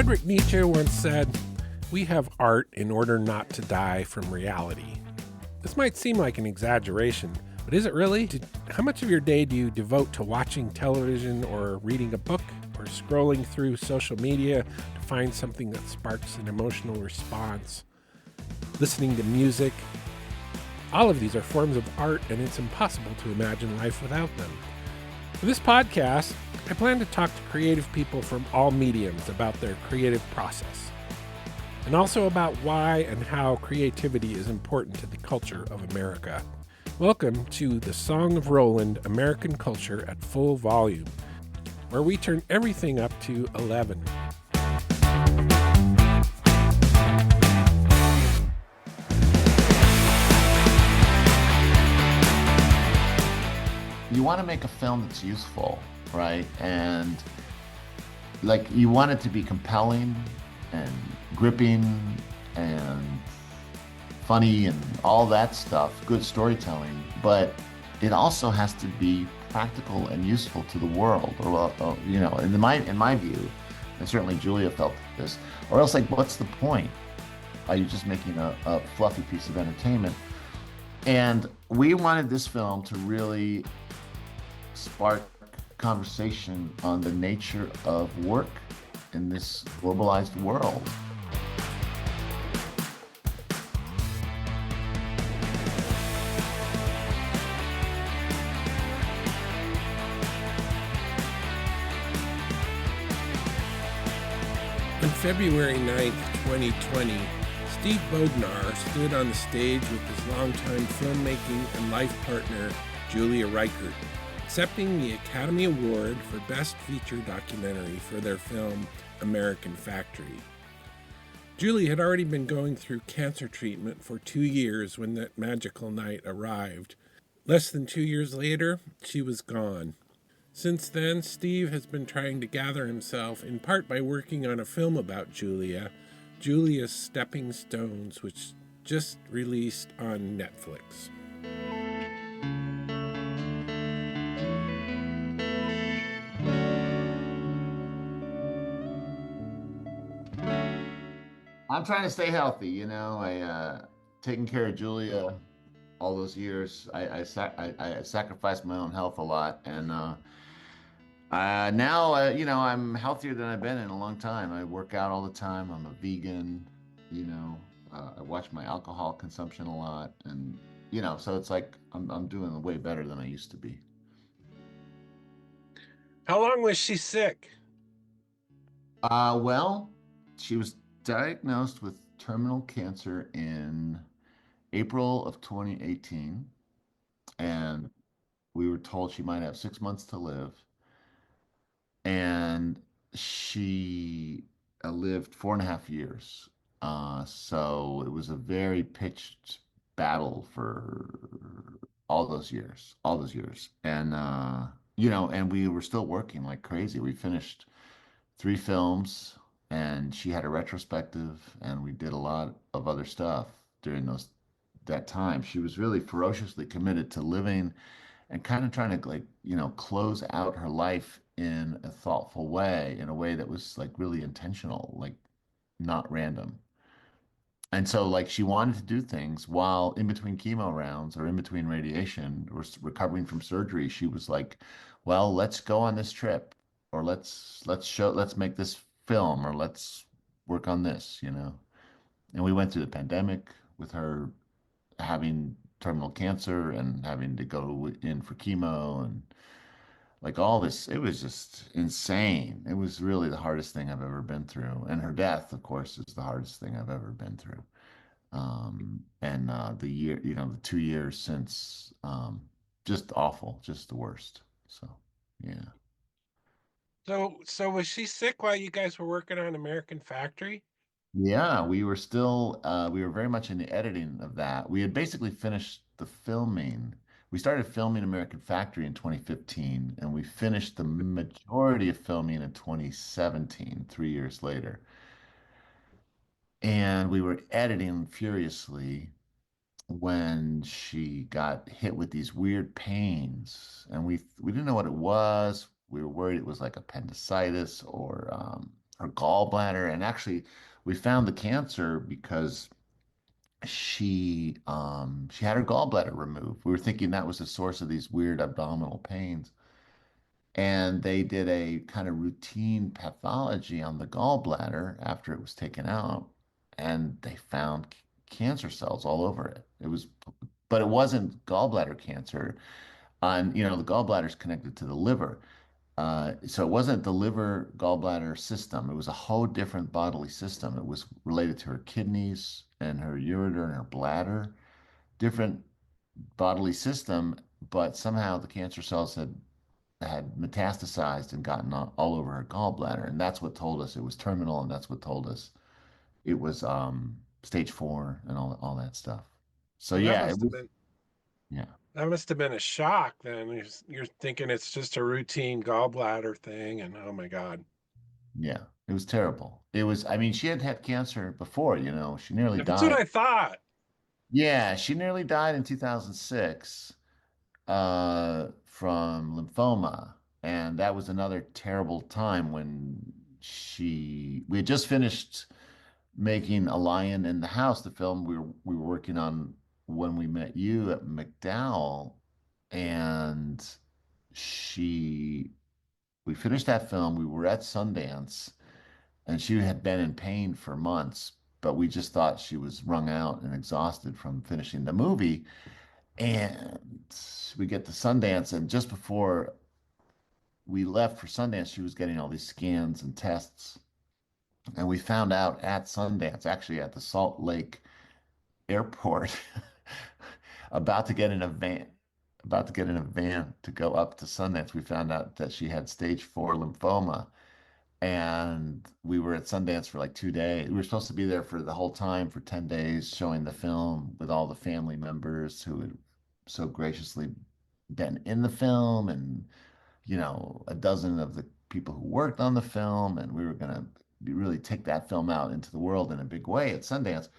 Friedrich Nietzsche once said, "We have art in order not to die from reality." This might seem like an exaggeration, but is it really? How much of your day do you devote to watching television or reading a book or scrolling through social media to find something that sparks an emotional response? Listening to music? All of these are forms of art, and it's impossible to imagine life without them. For this podcast, I plan to talk to creative people from all mediums about their creative process, and also about why and how creativity is important to the culture of America. Welcome to the Song of Roland, American Culture at Full Volume, where we turn everything up to 11. You want to make a film that's useful, right? And like you want it to be compelling and gripping and funny and all that stuff, good storytelling, but it also has to be practical and useful to the world, or in my view, and certainly Julia felt this, or else like what's the point? Are you just making a fluffy piece of entertainment? And we wanted this film to really spark conversation on the nature of work in this globalized world. On February 9th, 2020, Steve Bognar stood on the stage with his longtime filmmaking and life partner, Julia Reichert, accepting the Academy Award for Best Feature Documentary for their film American Factory. Julie had already been going through cancer treatment for 2 years when that magical night arrived. Less than 2 years later, she was gone. Since then, Steve has been trying to gather himself, in part by working on a film about Julia's Stepping Stones, which just released on Netflix. I'm trying to stay healthy, I taking care of Julia all those years. I sacrificed my own health a lot, and now I'm healthier than I've been in a long time. I work out all the time. I'm a vegan, I watch my alcohol consumption a lot, and so it's like I'm doing way better than I used to be. How long was she sick? Well, she was diagnosed with terminal cancer in April of 2018, and we were told she might have 6 months to live. And she lived 4.5 years. So it was a very pitched battle for all those years. And, and we were still working like crazy. We finished 3 films, and she had a retrospective, and we did a lot of other stuff during that time. She was really ferociously committed to living and kind of trying to close out her life in a thoughtful way, in a way that was like really intentional, like not random. And so like she wanted to do things while in between chemo rounds or in between radiation or recovering from surgery. She was like, well, let's go on this trip, or let's make this film, or let's work on this. And we went through the pandemic with her having terminal cancer and having to go in for chemo and like all this. It was just insane. It was really the hardest thing I've ever been through. And her death, of course, is the hardest thing I've ever been through. And the 2 years since, just awful, just the worst. So, yeah. So was she sick while you guys were working on American Factory? Yeah, we were very much in the editing of that. We had basically finished the filming. We started filming American Factory in 2015, and we finished the majority of filming in 2017, 3 years later. And we were editing furiously when she got hit with these weird pains, and we didn't know what it was. We were worried it was like appendicitis or her gallbladder. And actually, we found the cancer because she had her gallbladder removed. We were thinking that was the source of these weird abdominal pains. And they did a kind of routine pathology on the gallbladder after it was taken out, and they found cancer cells all over it. But it wasn't gallbladder cancer. And the gallbladder is connected to the liver. So it wasn't the liver gallbladder system. It was a whole different bodily system. It was related to her kidneys and her ureter and her bladder, different bodily system, but somehow the cancer cells had metastasized and gotten all over her gallbladder, and that's what told us it was terminal, and that's what told us it was stage 4 and all that stuff. So Well, that yeah, it must have was been yeah. that must have been a shock then. You're thinking it's just a routine gallbladder thing, and oh my God. Yeah, it was terrible. It was, I mean, she had had cancer before, she nearly That's what died. I thought. Yeah, she nearly died in 2006 from lymphoma. And that was another terrible time when we had just finished making A Lion in the House, the film we were working on when we met you at McDowell. And she, we finished that film. We were at Sundance, and she had been in pain for months, but we just thought she was wrung out and exhausted from finishing the movie. And we get to Sundance, and just before we left for Sundance, she was getting all these scans and tests. And we found out at Sundance, actually at the Salt Lake airport, about to get in a van, about to get in a van to go up to Sundance, we found out that she had stage 4 lymphoma. And we were at Sundance for like 2 days. We were supposed to be there for the whole time for 10 days, showing the film with all the family members who had so graciously been in the film, and, a dozen of the people who worked on the film. And we were going to really take that film out into the world in a big way at Sundance.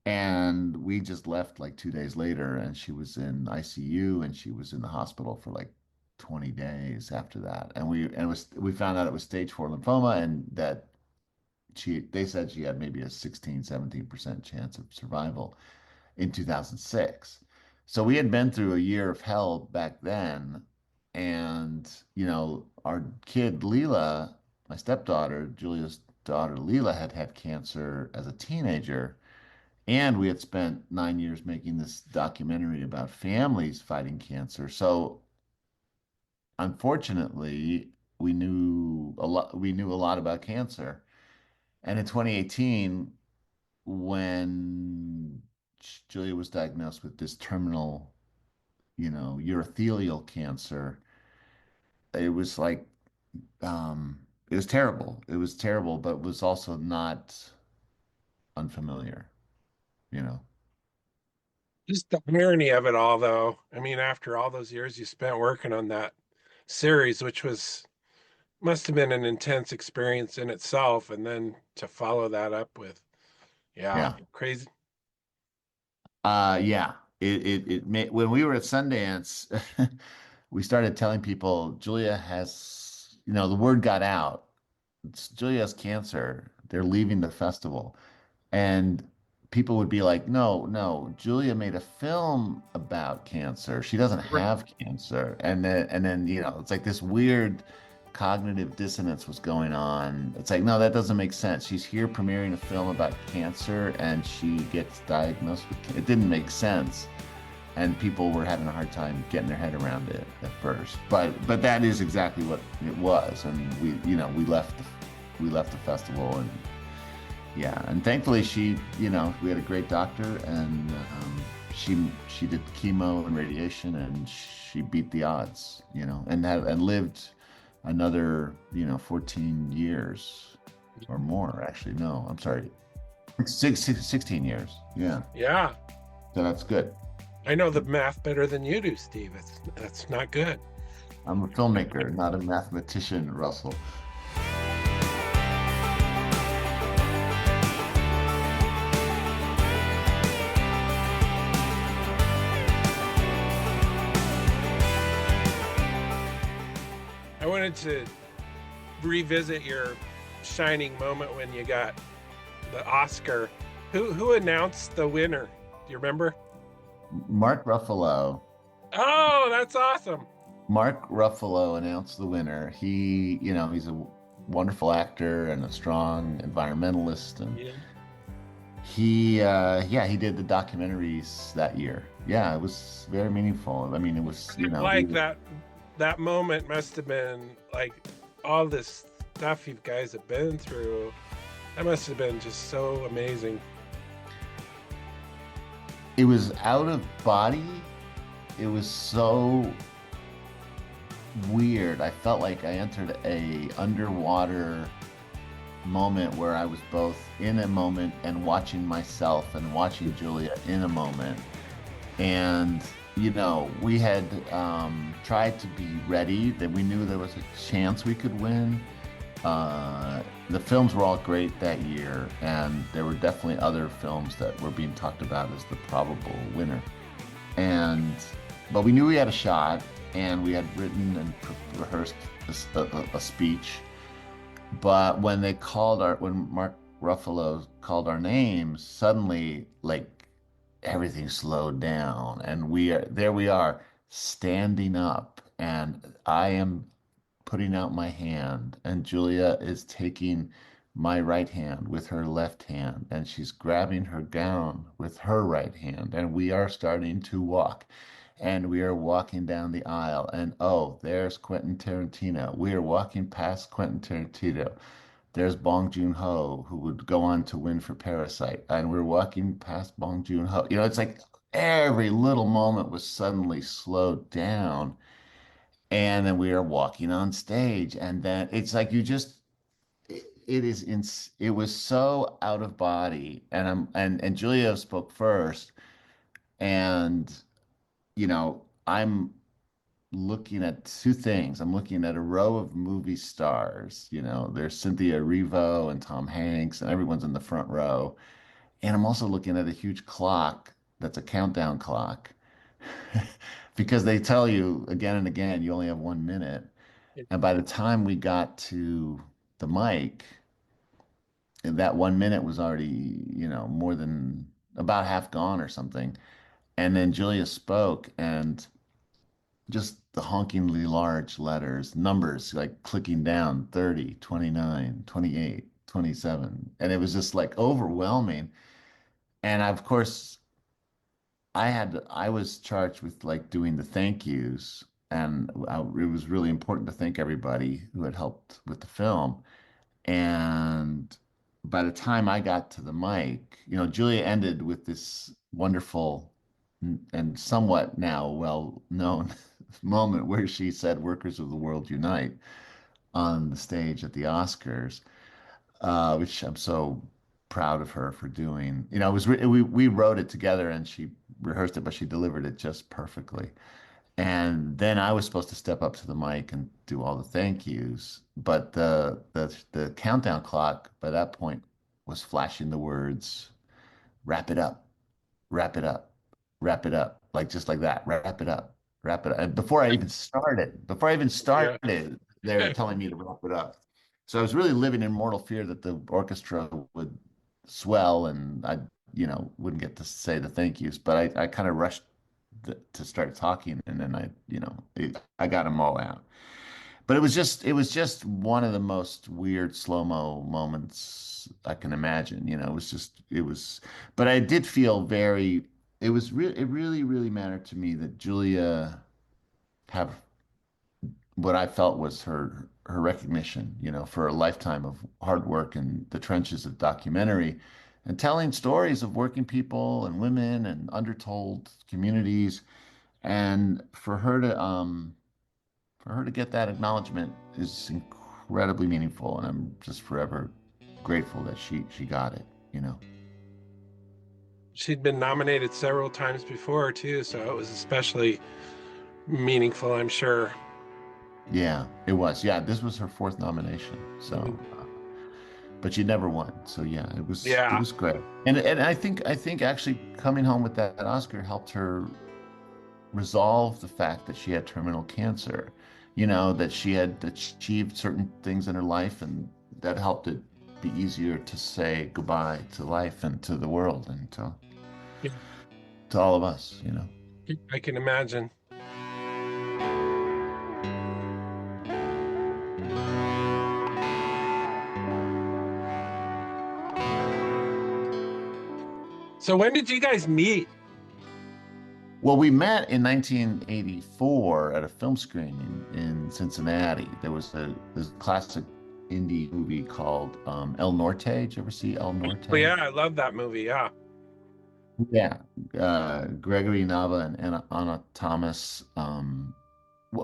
And we just left like 2 days later, and she was in ICU, and she was in the hospital for like 20 days after that. And we found out it was stage 4 lymphoma, and that they said she had maybe a 16-17% chance of survival in 2006. So we had been through a year of hell back then. And, our kid Leela, my stepdaughter, Julia's daughter Leela, had had cancer as a teenager. And we had spent 9 years making this documentary about families fighting cancer. So unfortunately, we knew a lot about cancer. And in 2018, when Julia was diagnosed with this terminal, urothelial cancer, it was like it was terrible. It was terrible, but it was also not unfamiliar, you know. Just the irony of it all, though. I mean, after all those years you spent working on that series, which must have been an intense experience in itself, and then to follow that up with, yeah, Yeah. crazy. Yeah. It made, when we were at Sundance, we started telling people Julia has, the word got out. Julia has cancer. They're leaving the festival. And people would be like, no, no, Julia made a film about cancer. She doesn't have cancer. And then, it's like this weird cognitive dissonance was going on. It's like, no, that doesn't make sense. She's here premiering a film about cancer, and she gets diagnosed with it. Didn't make sense. And people were having a hard time getting their head around it at first. But that is exactly what it was. And we left the festival, and yeah, and thankfully we had a great doctor, and she did chemo and radiation, and she beat the odds, and lived another 14 years or more. Actually, no, I'm sorry, 16 years. Yeah, Yeah, so that's good. I know the math better than you do, Steve. That's not good. I'm a filmmaker, not a mathematician, Russell. I wanted to revisit your shining moment when you got the Oscar. Who announced the winner? Do you remember? Mark Ruffalo. Oh, that's awesome. Mark Ruffalo announced the winner. He's a wonderful actor and a strong environmentalist, and Yeah. he did the documentaries that year. Yeah, it was very meaningful. I mean, it was, Like that moment must have been like all this stuff you guys have been through. That must have been just so amazing. it was out of body. It was so weird. I felt like I entered a underwater moment where I was both in a moment and watching myself and watching Julia in a moment. And, we had tried to be ready, that we knew there was a chance we could win. The films were all great that year, and there were definitely other films that were being talked about as the probable winner. But we knew we had a shot, and we had written and rehearsed a speech. But when Mark Ruffalo called our names, suddenly, like, everything slowed down, and we are standing up, and I am putting out my hand, and Julia is taking my right hand with her left hand, and she's grabbing her gown with her right hand, and we are starting to walk. And we are walking down the aisle, and oh, there's Quentin Tarantino. We are walking past Quentin Tarantino. There's Bong Joon-ho, who would go on to win for Parasite, and we're walking past Bong Joon-ho. It's like every little moment was suddenly slowed down, and then we are walking on stage, and then it's like it was so out of body, and Julia spoke first, and I'm looking at two things. I'm looking at a row of movie stars. There's Cynthia Erivo and Tom Hanks, and everyone's in the front row. And I'm also looking at a huge clock that's a countdown clock because they tell you again and again you only have 1 minute. And by the time we got to the mic, that 1 minute was already, more than about half gone or something. And then Julia spoke, and just the honkingly large letters, numbers like clicking down 30, 29, 28, 27. And it was just like overwhelming. And of course, I was charged with like doing the thank yous. And it was really important to thank everybody who had helped with the film. And by the time I got to the mic, Julia ended with this wonderful and somewhat now well-known moment where she said, "Workers of the world unite," on the stage at the Oscars, which I'm so proud of her for doing. It was we wrote it together and she rehearsed it, but she delivered it just perfectly. And then I was supposed to step up to the mic and do all the thank yous, but the countdown clock by that point was flashing the words, "Wrap it up, wrap it up, wrap it up," like just like that, "Wrap it up, wrap it up." And before I even Yeah. started, they were telling me to wrap it up. So I was really living in mortal fear that the orchestra would swell and I, wouldn't get to say the thank yous. But I kind of rushed to start talking, and then I got them all out. But it was just one of the most weird slow-mo moments I can imagine. But I did feel it really, really mattered to me that Julia have what I felt was her recognition, for a lifetime of hard work in the trenches of documentary and telling stories of working people and women and undertold communities. And for her to get that acknowledgement is incredibly meaningful, and I'm just forever grateful that she got it, you know. She'd been nominated several times before too, so it was especially meaningful, I'm sure. Yeah, it was. Yeah, this was her fourth nomination. So, Mhm. but she never won. So yeah, it Yeah. was great. And I think actually coming home with that Oscar helped her resolve the fact that she had terminal cancer. That she had achieved certain things in her life and that helped it be easier to say goodbye to life and to the world and Yeah, to all of us, you know. I can imagine. So when did you guys meet? Well, we met in 1984 at a film screening in Cincinnati. There was this classic indie movie called El Norte. Did you ever see El Oh, Norte? yeah, I love that movie. Yeah. Yeah, Gregory Nava and Anna Thomas. One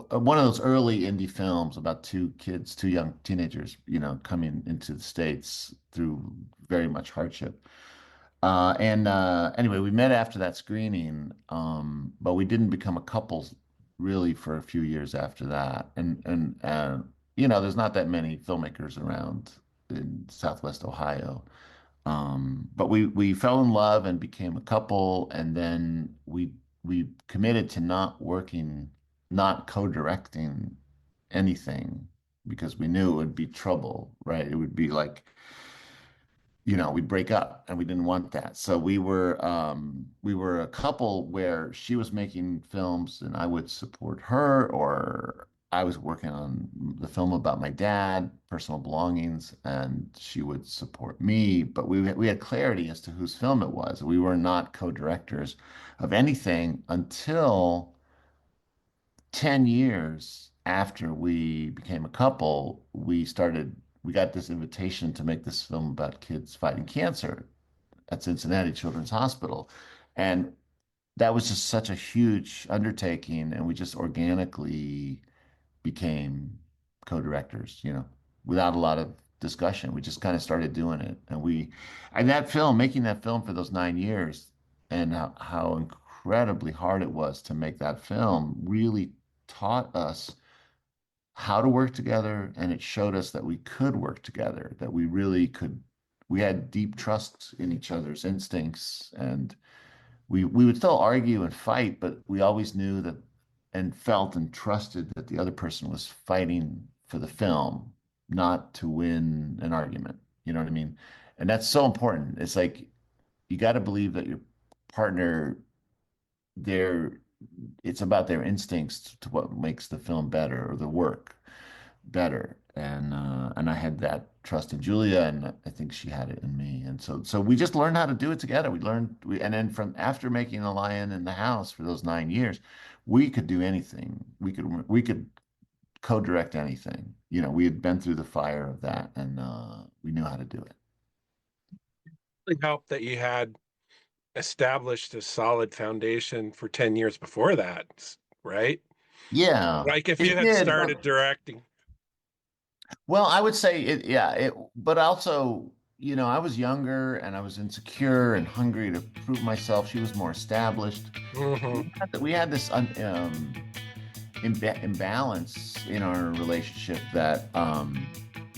of those early indie films about two kids, two young teenagers, coming into the States through very much hardship. And anyway, we met after that screening, but we didn't become a couple really for a few years after that. And there's not that many filmmakers around in Southwest Ohio. But we fell in love and became a couple, and then we committed to not co-directing anything because we knew it would be trouble, right? It would be like, we'd break up and we didn't want that. So we were a couple where she was making films and I would support her, or I was working on the film about my dad, Personal Belongings, and she would support me. But we had clarity as to whose film it was. We were not co-directors of anything until 10 years after we became a couple, we got this invitation to make this film about kids fighting cancer at Cincinnati Children's Hospital. And that was just such a huge undertaking. And we just organically became co-directors, without a lot of discussion. We just kind of started doing it. And that film, making that film for those 9 years and how incredibly hard it was to make that film really taught us how to work together, and it showed us that we could work together, that we really could. We had deep trust in each other's instincts, and we would still argue and fight, but we always knew that and felt and trusted that the other person was fighting for the film, not to win an argument. You know what I mean? And that's so important. It's like you got to believe that your partner, their it's about their instincts to what makes the film better or the work better. And I had that trust in Julia, and I think she had it in me. And so we just learned how to do it together. And then from after making The Lion in the House for those 9 years, we could do anything. We could co-direct anything. We had been through the fire of that, and we knew how to do it. It helped that you had established a solid foundation for 10 years before that, right? Yeah, Like if you it had did. started directing. Well, I would say it, yeah, but also, I was younger and I was insecure and hungry to prove myself. She was more established. Hmm. We had this imbalance in our relationship that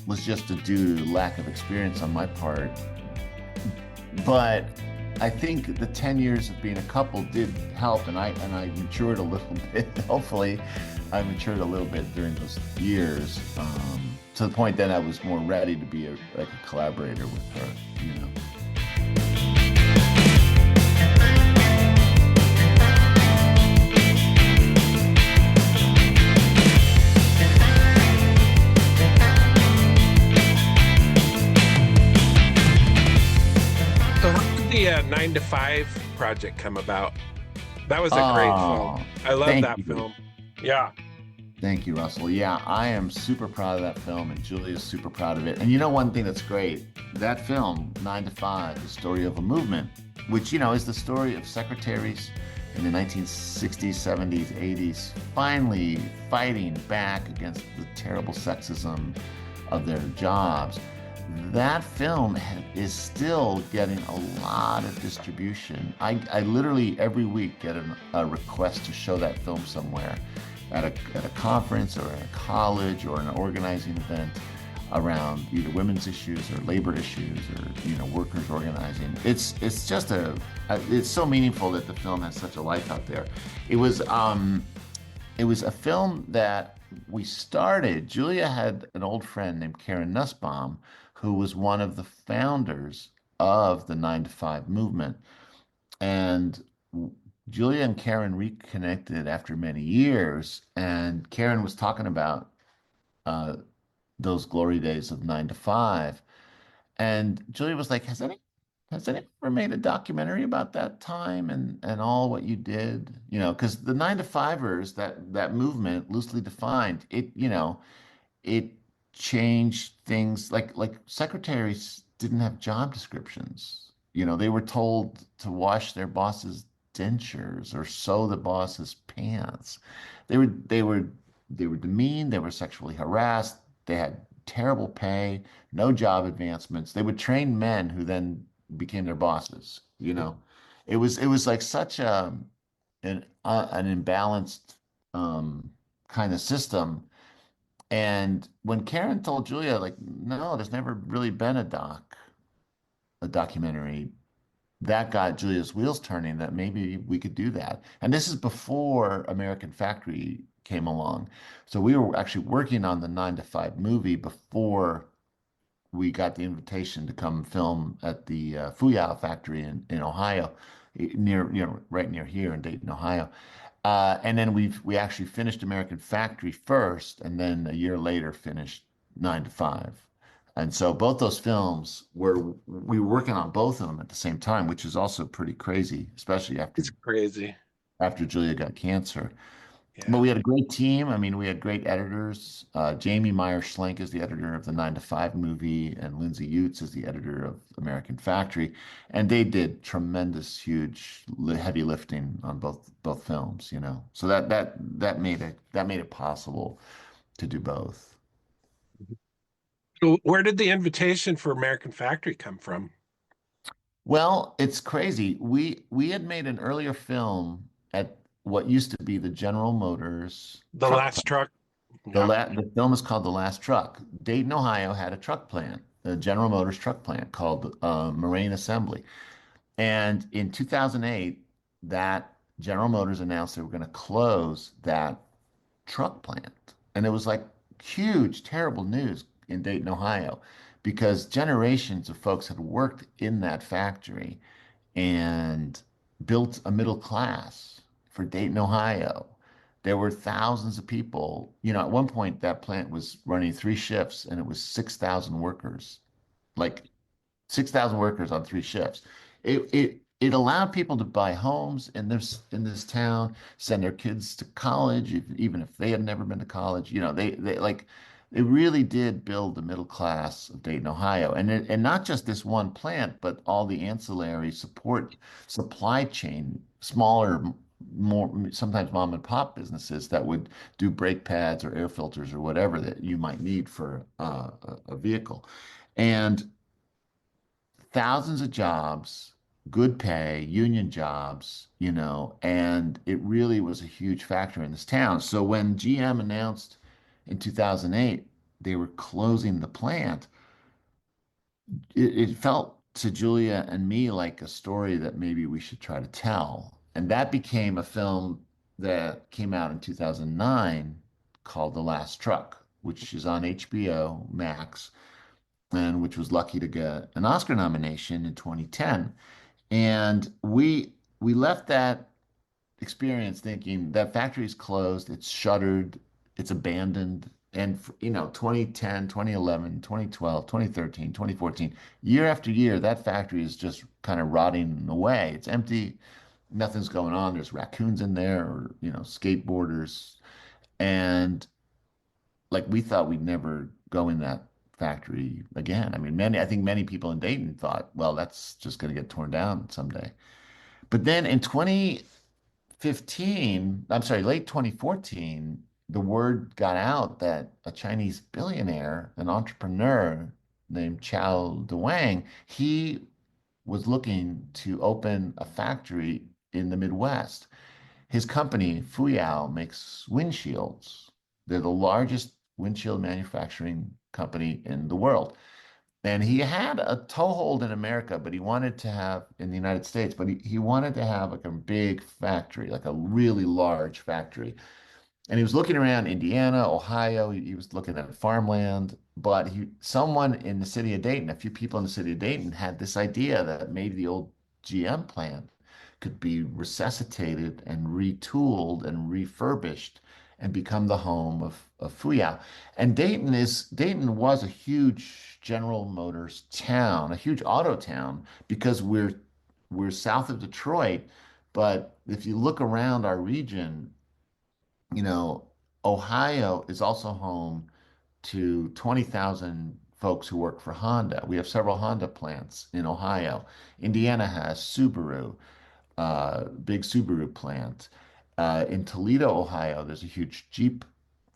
was just due to lack of experience on my part. But I think the 10 years of being a couple did help, and I matured a little bit. Hopefully, I matured a little bit during those years, to the point that I was more ready to be like a collaborator with her. So how did the 9 to 5 project come about? That was a great film. I love Thank that you. film. Yeah. Thank you, Russell. Yeah, I am super proud of that film, and Julia's super proud of it. And one thing that's great, that film, 9 to 5, the story of a movement, which, is the story of secretaries in the 1960s, 70s, 80s, finally fighting back against the terrible sexism of their jobs. That film is still getting a lot of distribution. I literally every week get a request to show that film somewhere at a conference or at a college or an organizing event around either women's issues or labor issues or workers organizing. It's just it's so meaningful that the film has such a life out there. It was a film that we started, Julia had an old friend named Karen Nussbaum, who was one of the founders of the 9 to 5 movement. And Julia and Karen reconnected after many years, and Karen was talking about uh, those glory days of 9 to 5. And Julia was like, has anyone ever made a documentary about that time and all what you did? Because the 9 to 5ers, that movement, loosely defined, it changed things like secretaries didn't have job descriptions. They were told to wash their boss's dentures or sew the boss's pants. They were demeaned, they were sexually harassed, they had terrible pay, no job advancements. They would train men who then became their bosses. It was like such an imbalanced kind of system. And when Karen told Julia, like, no, there's never really been a documentary, that got Julia's wheels turning that maybe we could do that. And this is before American Factory came along. So we were actually working on the 9 to 5 movie before we got the invitation to come film at the Fuyao factory in Ohio, near, right near here in Dayton, Ohio. And then we actually finished American Factory first, and then a year later finished 9 to 5. And so both those films we were working on both of them at the same time, which is also pretty crazy, especially It's crazy. after Julia got cancer. But Yeah. we had a great team. I mean, we had great editors. Jamie Meyer Schlenk is the editor of the 9 to 5 movie, and Lindsay Utz is the editor of American Factory. And they did tremendous, huge, heavy lifting on both films. So that made it possible to do both. So where did the invitation for American Factory come from? Well, it's crazy. We had made an earlier film at what used to be the General Motors The truck last plant. truck. The Yeah. la the film is called The Last Truck. Dayton, Ohio had a truck plant, a General Motors truck plant called Moraine Assembly. And in 2008, that General Motors announced they were going to close that truck plant. And it was like huge, terrible news in Dayton, Ohio, because generations of folks had worked in that factory and built a middle class for Dayton, Ohio. There were thousands of people. At one point, that plant was running 3 shifts and it was 6,000 workers, like 6,000 workers on 3 shifts. It allowed people to buy homes in this town, send their kids to college, even if they had never been to college. They like it really did build the middle class of Dayton, Ohio, and not just this one plant, but all the ancillary support supply chain, smaller, more sometimes mom and pop businesses that would do brake pads or air filters or whatever that you might need for a vehicle. And thousands of jobs, good pay, union jobs, and it really was a huge factor in this town. So when GM announced in 2008 they were closing the plant, it felt to Julia and me like a story that maybe we should try to tell. And that became a film that came out in 2009 called The Last Truck, which is on HBO Max and which was lucky to get an Oscar nomination in 2010. And we left that experience thinking that factory's closed, it's shuttered, it's abandoned. And 2010, 2011, 2012, 2013, 2014, year after year, that factory is just kind of rotting away. It's empty, nothing's going on. There's raccoons in there or, skateboarders. And like we thought we'd never go in that factory again. I mean, I think many people in Dayton thought, well, that's just going to get torn down someday. But then in 2015, I'm sorry, late 2014, the word got out that a Chinese billionaire, an entrepreneur named Chao Dewang, he was looking to open a factory in the Midwest. His company, Fuyao, makes windshields. They're the largest windshield manufacturing company in the world. And he had a toehold in America, but he wanted to have in the United States, but he wanted to have like a big factory, like a really large factory. And he was looking around Indiana, Ohio. He was looking at farmland, but someone in the city of Dayton, a few people in the city of Dayton had this idea that maybe the old GM plant could be resuscitated and retooled and refurbished and become the home of Fuyao. And Dayton was a huge General Motors town, a huge auto town, because we're south of Detroit. But if you look around our region, you know, Ohio is also home to 20,000 folks who work for Honda. We have several Honda plants in Ohio. Indiana has Subaru, big Subaru plant. In Toledo, Ohio, there's a huge Jeep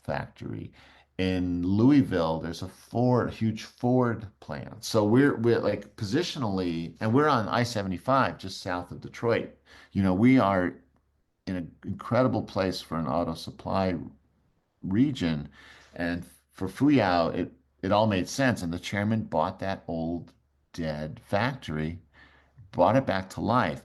factory. In Louisville, there's a huge Ford plant. So we're like positionally, and we're on I-75 just south of Detroit. We are in an incredible place for an auto supply region. And for Fuyao, it all made sense. And the chairman bought that old dead factory, brought it back to life.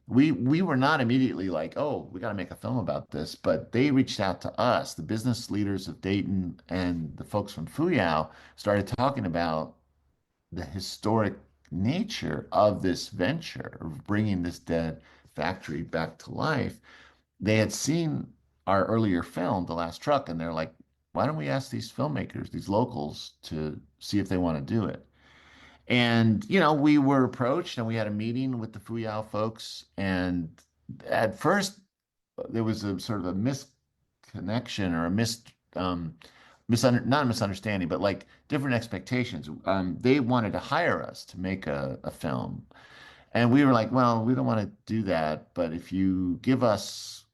We were not immediately like, oh, we got to make a film about this, but they reached out to us. The business leaders of Dayton and the folks from Fuyao started talking about the historic nature of this venture of bringing this dead factory back to life. They had seen our earlier film, The Last Truck, and they're like, why don't we ask these filmmakers, these locals, to see if they want to do it? And, we were approached and we had a meeting with the Fuyao folks. And at first, there was a sort of a misconnection or not a misunderstanding, but like different expectations. They wanted to hire us to make a film. And we were like, well, we don't want to do that. But if you give us,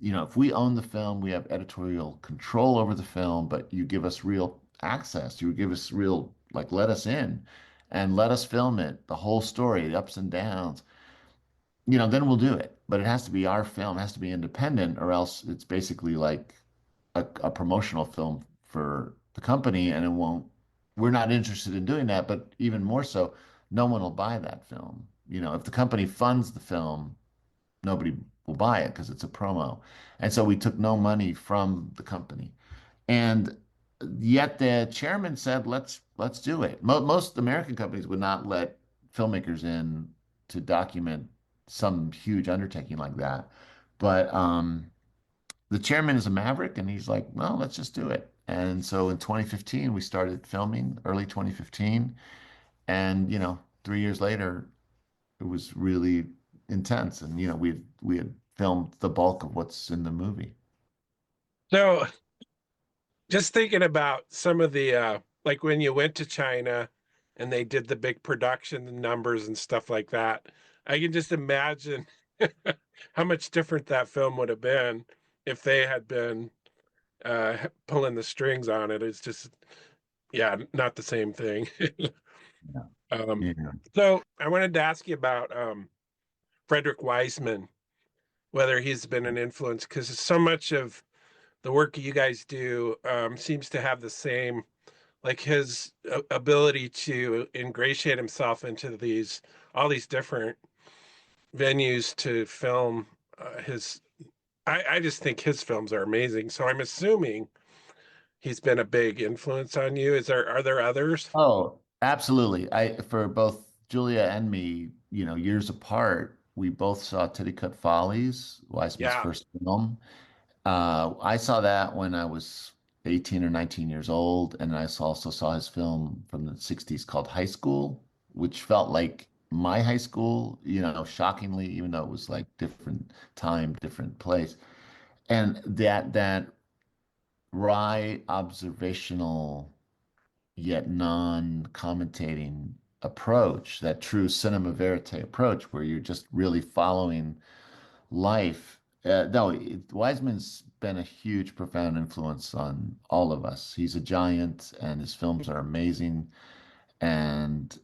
if we own the film, we have editorial control over the film, but you give us real access, you give us real, like, let us in and let us film it, the whole story, the ups and downs, then we'll do it. But it has to be our film, it has to be independent, or else it's basically like a promotional film for the company, and we're not interested in doing that. But even more so, no one will buy that film. If the company funds the film, nobody will buy it because it's a promo. And so we took no money from the company. And yet the chairman said, let's do it. Most American companies would not let filmmakers in to document some huge undertaking like that. But the chairman is a maverick, and he's like, well, let's just do it. And so in 2015, we started filming, early 2015. And, 3 years later, it was really intense. And, we had filmed the bulk of what's in the movie. So just thinking about some of the like when you went to China and they did the big production numbers and stuff like that, I can just imagine how much different that film would have been if they had been pulling the strings on it. It's just, yeah, not the same thing. Yeah. um, Yeah. so I wanted to ask you about Frederick Wiseman, whether he's been an influence, because so much of the work you guys do seems to have the same, like his ability to ingratiate himself into all these different venues to film his. I just think his films are amazing. So I'm assuming he's been a big influence on you. Are there others? Oh, absolutely. For both Julia and me, years apart, we both saw Titty Cut Follies, Weisman's Yeah. first film. I saw that when I was 18 or 19 years old, and also saw his film from the 60s called High School, which felt like my high school, shockingly, even though it was like different time, different place. And that wry observational yet non-commentating approach, that true cinema verite approach, where you're just really following life. No, Wiseman's been a huge, profound influence on all of us. He's a giant, and his films are amazing. And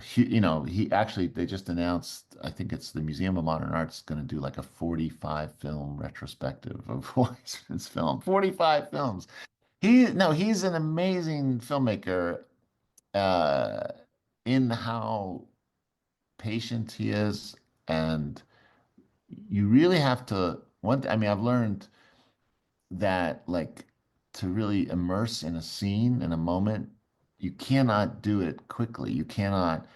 he actually, they just announced, I think it's the Museum of Modern Art's going to do like a 45 film retrospective of Wiseman's film. 45 films. He's an amazing filmmaker, uh, in how patient he is. And you really have to, I mean, I've learned that like to really immerse in a scene in a moment, you cannot do it quickly. You cannot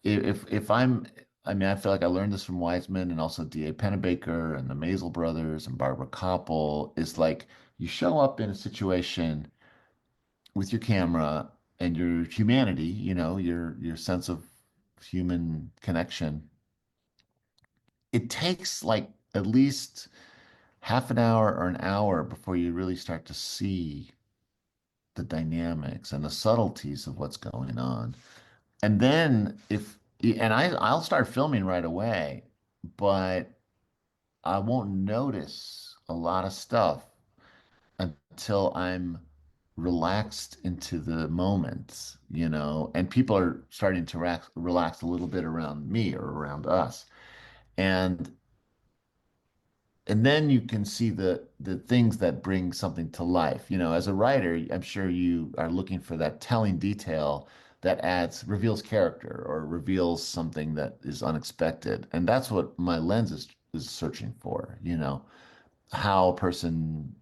if I mean I feel like I learned this from Wiseman and also D.A. Pennebaker and the Maisel brothers and Barbara Koppel is like you show up in a situation with your camera and your humanity, you know, your sense of human connection. It takes like at least half an hour or an hour before you really start to see the dynamics and the subtleties of what's going on. And then I'll start filming right away, but I won't notice a lot of stuff until I'm relaxed into the moment, you know, and people are starting to relax a little bit around me or around us. And and then you can see the things that bring something to life. You know, as a writer, I'm sure you are looking for that telling detail that reveals character or reveals something that is unexpected. And that's what my lens is searching for, you know, how a person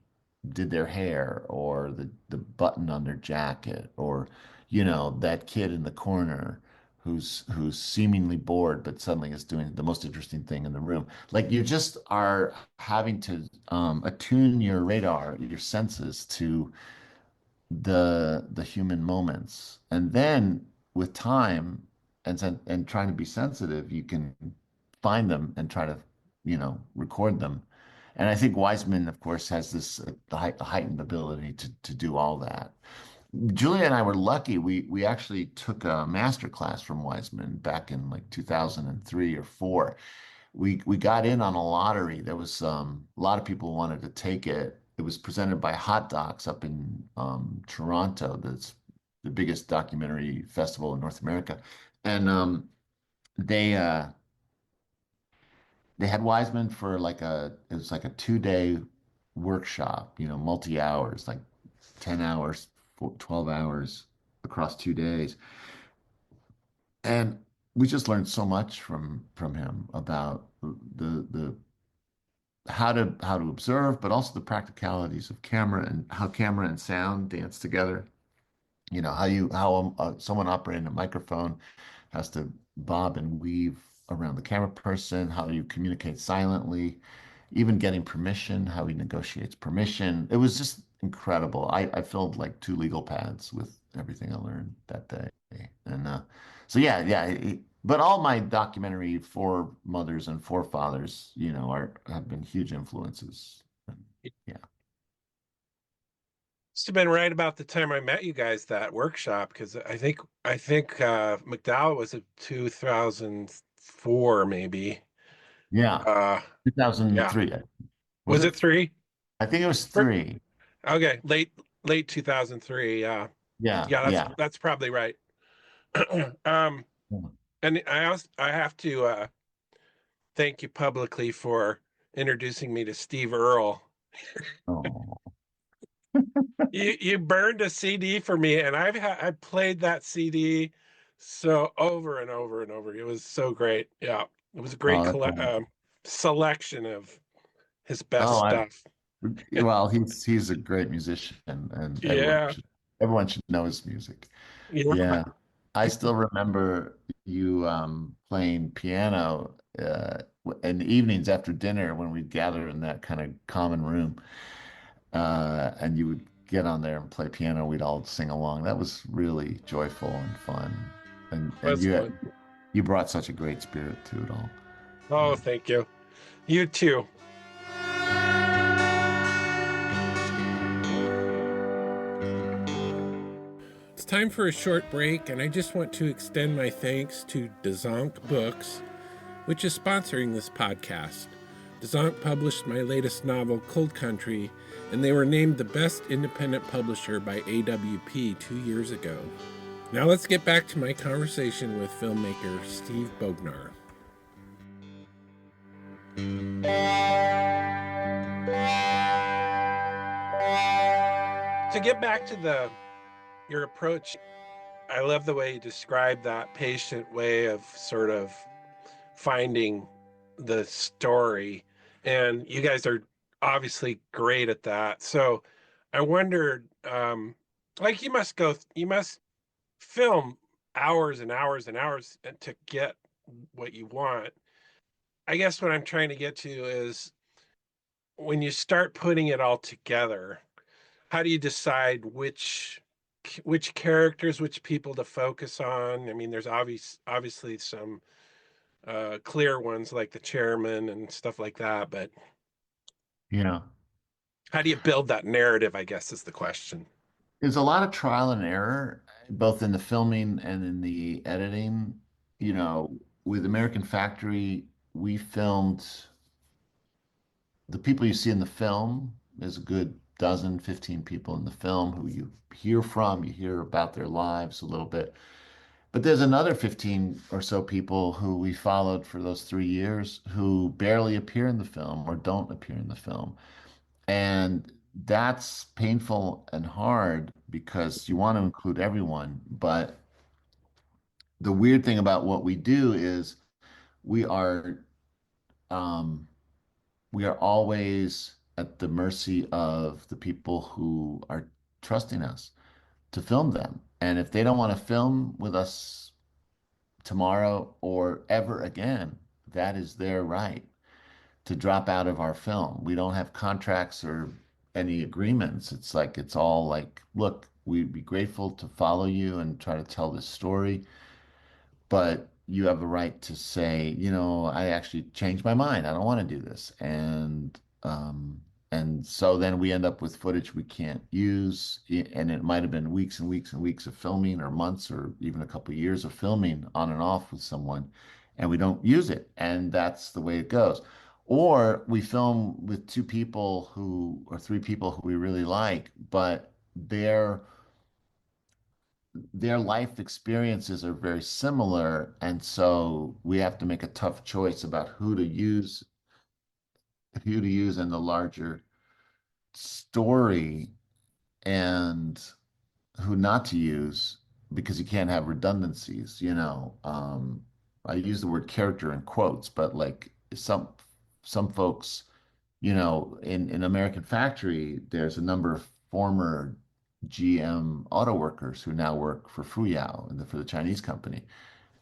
did their hair or the button on their jacket or, you know, that kid in the corner who's seemingly bored but suddenly is doing the most interesting thing in the room. Like you just are having to attune your radar, your senses to the human moments. And then with time and trying to be sensitive, you can find them and try to, you know, record them. And I think Wiseman, of course, has this heightened ability to do all that. Julia and I were lucky. We actually took a master class from Wiseman back in like 2003 or four. We got in on a lottery. There was a lot of people wanted to take it. It was presented by Hot Docs up in Toronto. That's the biggest documentary festival in North America, and they uh, they had Wiseman for like it was like a 2 day workshop. You know, multi hours, like 10 hours, 12 hours across 2 days, and we just learned so much from him about the how to observe, but also the practicalities of camera and how camera and sound dance together. You know, how someone operating a microphone has to bob and weave around the camera person, how you communicate silently, even getting permission, how he negotiates permission. It was just incredible. I filled like 2 legal pads with everything I learned that day. And so but all my documentary foremothers and forefathers, you know, have been huge influences. And, yeah. Must have been right about the time I met you guys that workshop because I think McDowell was a 2004 maybe. Yeah. Uh, yeah, 2003. Was was it? it three? I think it was 3. Okay, late 2003. Yeah, Yeah, yeah, that's yeah. that's probably right. um, and I have to thank you publicly for introducing me to Steve Earle. Oh, You burned a CD for me, and I played that CD so over and over and over. It was so great. Yeah, it was a great oh, that's wonderful. selection of his best Oh, stuff. well, he's a great musician, and Yeah, everyone should know his music. yeah, Yeah, I still remember you playing piano in the evenings after dinner when we'd gather in that kind of common room, and you would get on there and play piano. We'd all sing along. That was really joyful and fun, and was fun. you brought such a great spirit to it all. Oh, Yeah. thank you. You too. It's time for a short break, and I just want to extend my thanks to Dezonk Books, which is sponsoring this podcast. Dezonk published my latest novel, Cold Country, and they were named the best independent publisher by AWP 2 years ago. Now let's get back to my conversation with filmmaker Steve Bognar. To get back to your approach, I love the way you describe that patient way of sort of finding the story. And you guys are obviously great at that. So I wondered, like you must film hours and hours and hours to get what you want. I guess what I'm trying to get to is when you start putting it all together, how do you decide which characters, which people to focus on? I mean, there's obviously some clear ones like the chairman and stuff like that, but Yeah. how do you build that narrative, I guess is the question. There's a lot of trial and error, both in the filming and in the editing. You know, with American Factory, we filmed the people you see in the film. There's a good dozen, 15 people in the film who you hear from, you hear about their lives a little bit. But there's another 15 or so people who we followed for those 3 years who barely appear in the film or don't appear in the film. And that's painful and hard because you want to include everyone. But the weird thing about what we do is we are um, we are always at the mercy of the people who are trusting us to film them. And if they don't want to film with us tomorrow or ever again, that is their right to drop out of our film. We don't have contracts or any agreements. It's like, it's all like, look, we'd be grateful to follow you and try to tell this story, but you have a right to say, I actually changed my mind. I don't want to do this. And so then we end up with footage we can't use, and it might have been weeks and weeks and weeks of filming, or months, or even a couple of years of filming on and off with someone, and we don't use it, and that's the way it goes. Or we film with two people who, or three people who we really like, but their life experiences are very similar, and so we have to make a tough choice about who to use in the larger story and who not to use, because you can't have redundancies, I use the word character in quotes, but like some folks, in American Factory, there's a number of former GM auto workers who now work for Fuyao and for the Chinese company,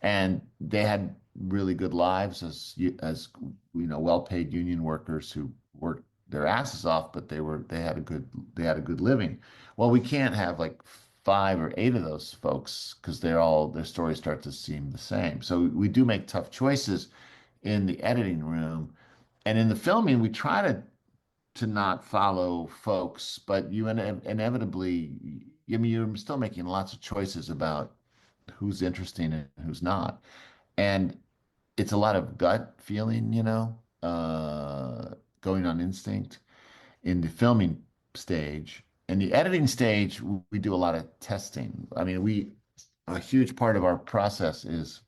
and they had really good lives as well-paid union workers who worked their asses off, but they had a good living. Well, we can't have like 5 or 8 of those folks because their stories start to seem the same. So we do make tough choices in the editing room, and in the filming we try to not follow folks, but you inevitably, I mean, you're still making lots of choices about who's interesting and who's not. And it's a lot of gut feeling, going on instinct in the filming stage. In the editing stage, we do a lot of testing. I mean, a huge part of our process is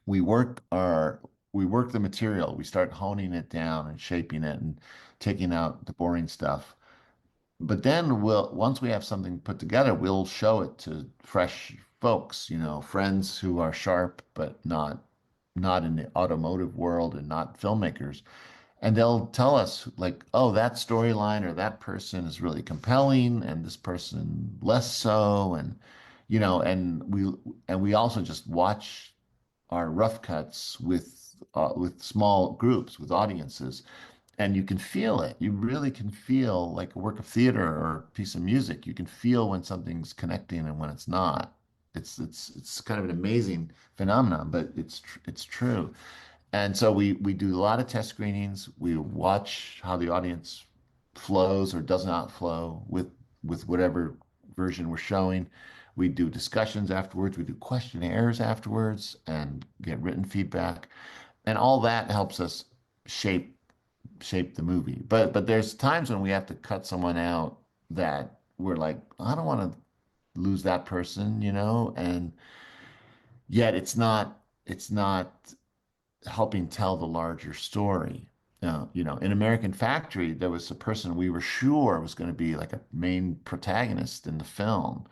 we work our we work the material. We start honing it down and shaping it and taking out the boring stuff. But then once we have something put together, we'll show it to fresh folks, friends who are sharp but not in the automotive world and not filmmakers. And they'll tell us like, oh, that storyline or that person is really compelling and this person less so. And we also just watch our rough cuts with small groups, with audiences, and you can feel it. You really can feel, like a work of theater or a piece of music. You can feel when something's connecting and when it's not. It's kind of an amazing phenomenon, but it's true. And so we do a lot of test screenings. We watch how the audience flows or does not flow with whatever version we're showing. We do discussions afterwards. We do questionnaires afterwards and get written feedback. And all that helps us shape shape the movie. But there's times when we have to cut someone out that we're like, I don't want to lose that person, and yet it's not helping tell the larger story. In American Factory, there was a person we were sure was going to be like a main protagonist in the film.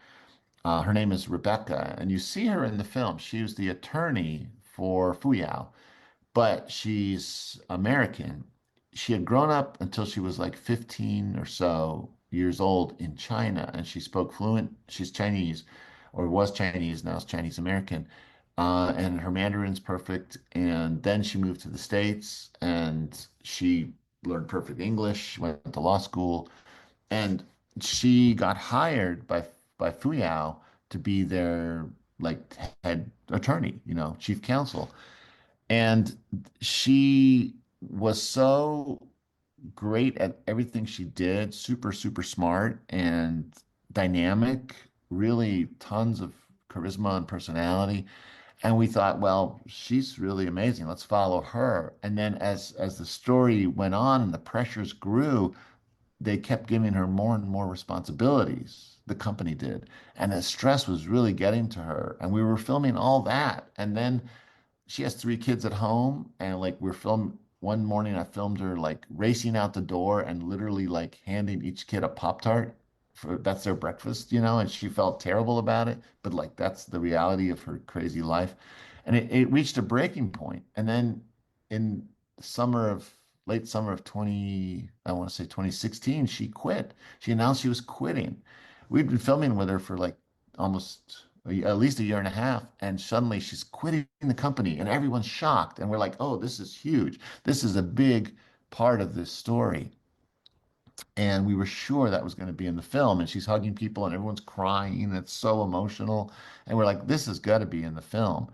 Her name is Rebecca, and you see her in the film. She was the attorney for Fuyao, but she's American. she had grown up until she was like 15 or so years old in China, and she spoke fluent. She's Chinese, or was Chinese, now is Chinese American, and her Mandarin's perfect. And then she moved to the States, and she learned perfect English. She went to law school, and she got hired by Fuyao to be their like head attorney, chief counsel. And she was so great at everything she did, super, super smart and dynamic, really tons of charisma and personality. And we thought, well, she's really amazing. Let's follow her. And then as the story went on and the pressures grew, they kept giving her more and more responsibilities. The company did. And the stress was really getting to her. And we were filming all that. And then she has three kids at home, and like we're filmed one morning, I filmed her like racing out the door and literally like handing each kid a Pop Tart for that's their breakfast, and she felt terrible about it, but like that's the reality of her crazy life. And it reached a breaking point. And then in summer of late summer of 20, I want to say 2016, she quit. She announced she was quitting. We'd been filming with her for like almost at least a year and a half, and suddenly she's quitting the company, and everyone's shocked. And we're like, oh, this is huge. This is a big part of this story. And we were sure that was going to be in the film. And she's hugging people, and everyone's crying. And it's so emotional. And we're like, this has got to be in the film.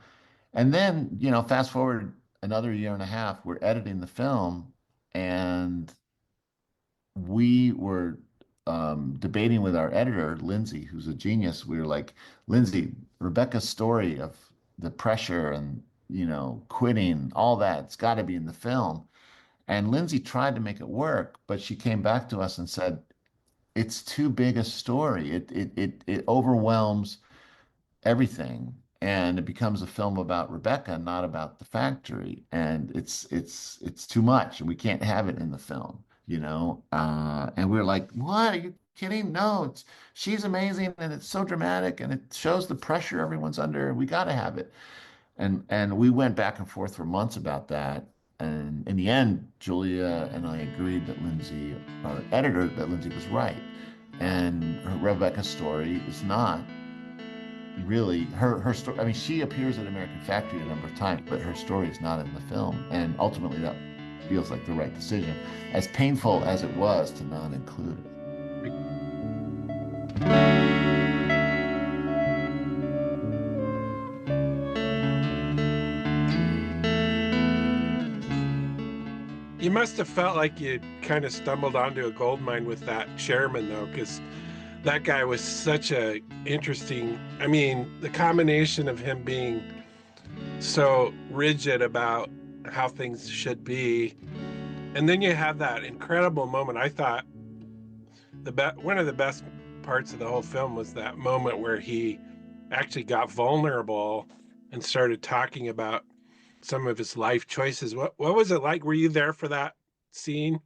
And then, fast forward another year and a half, we're editing the film, and we were debating with our editor, Lindsay, who's a genius. We were like, Lindsay, Rebecca's story of the pressure and, quitting, all that, it's got to be in the film. And Lindsay tried to make it work, but she came back to us and said, it's too big a story. It overwhelms everything, and it becomes a film about Rebecca, not about the factory. And it's too much, and we can't have it in the film, and we're like, what, are you kidding? No, she's amazing, and it's so dramatic, and it shows the pressure everyone's under. We got to have it. And we went back and forth for months about that. And in the end, Julia and I agreed that Lindsay, our editor, that Lindsay was right. And Rebecca's story is not really her story. I mean, she appears at American Factory a number of times, but her story is not in the film. And ultimately, that feels like the right decision, as painful as it was to not include it. You must have felt like you kind of stumbled onto a gold mine with that chairman, though, because that guy was such a interesting. I mean, the combination of him being so rigid about how things should be, and then you have that incredible moment. I thought one of the best parts of the whole film was that moment where he actually got vulnerable and started talking about some of his life choices. What was it like? Were you there for that scene?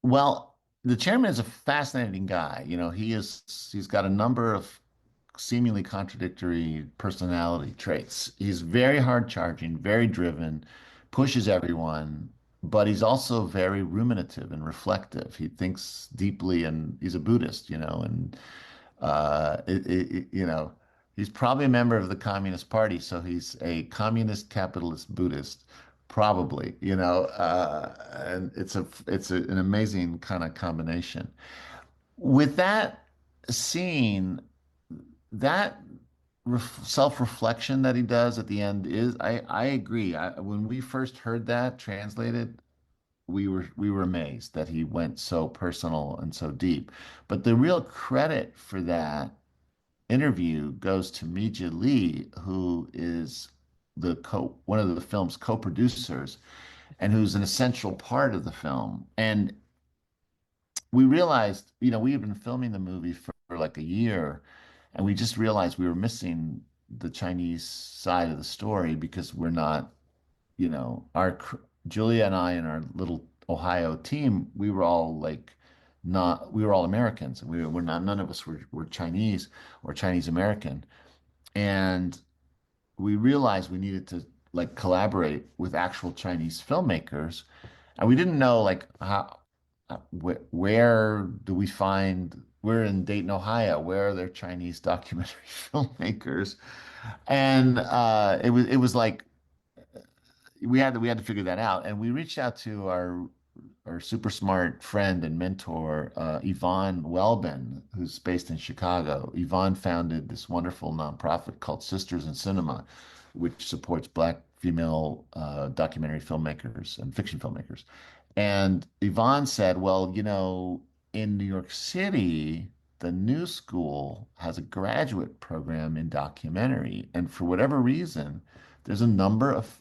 Well, the chairman is a fascinating guy. He's got a number of seemingly contradictory personality traits. He's very hard charging, very driven, pushes everyone, but he's also very ruminative and reflective. He thinks deeply, and he's a Buddhist, and he's probably a member of the Communist Party, so he's a communist capitalist Buddhist, probably, and an amazing kind of combination. With that scene, that self-reflection that he does at the end is, I agree. When we first heard that translated, we were amazed that he went so personal and so deep. But the real credit for that interview goes to Mija Lee, who is one of the film's co-producers, and who's an essential part of the film. And we realized, we had been filming the movie for like a year, and we just realized we were missing the Chinese side of the story because we're not, our Julia and I and our little Ohio team, we were all like not we were all Americans, and we're not, none of us were Chinese or Chinese American. And we realized we needed to like collaborate with actual Chinese filmmakers. And we didn't know like how where do we find we're in Dayton, Ohio. Where are there Chinese documentary filmmakers? And it was like we had to figure that out. And we reached out to our super smart friend and mentor, Yvonne Welbin, who's based in Chicago. Yvonne founded this wonderful nonprofit called Sisters in Cinema, which supports Black female documentary filmmakers and fiction filmmakers. And Yvonne said, well, in New York City, the New School has a graduate program in documentary. And for whatever reason, there's a number of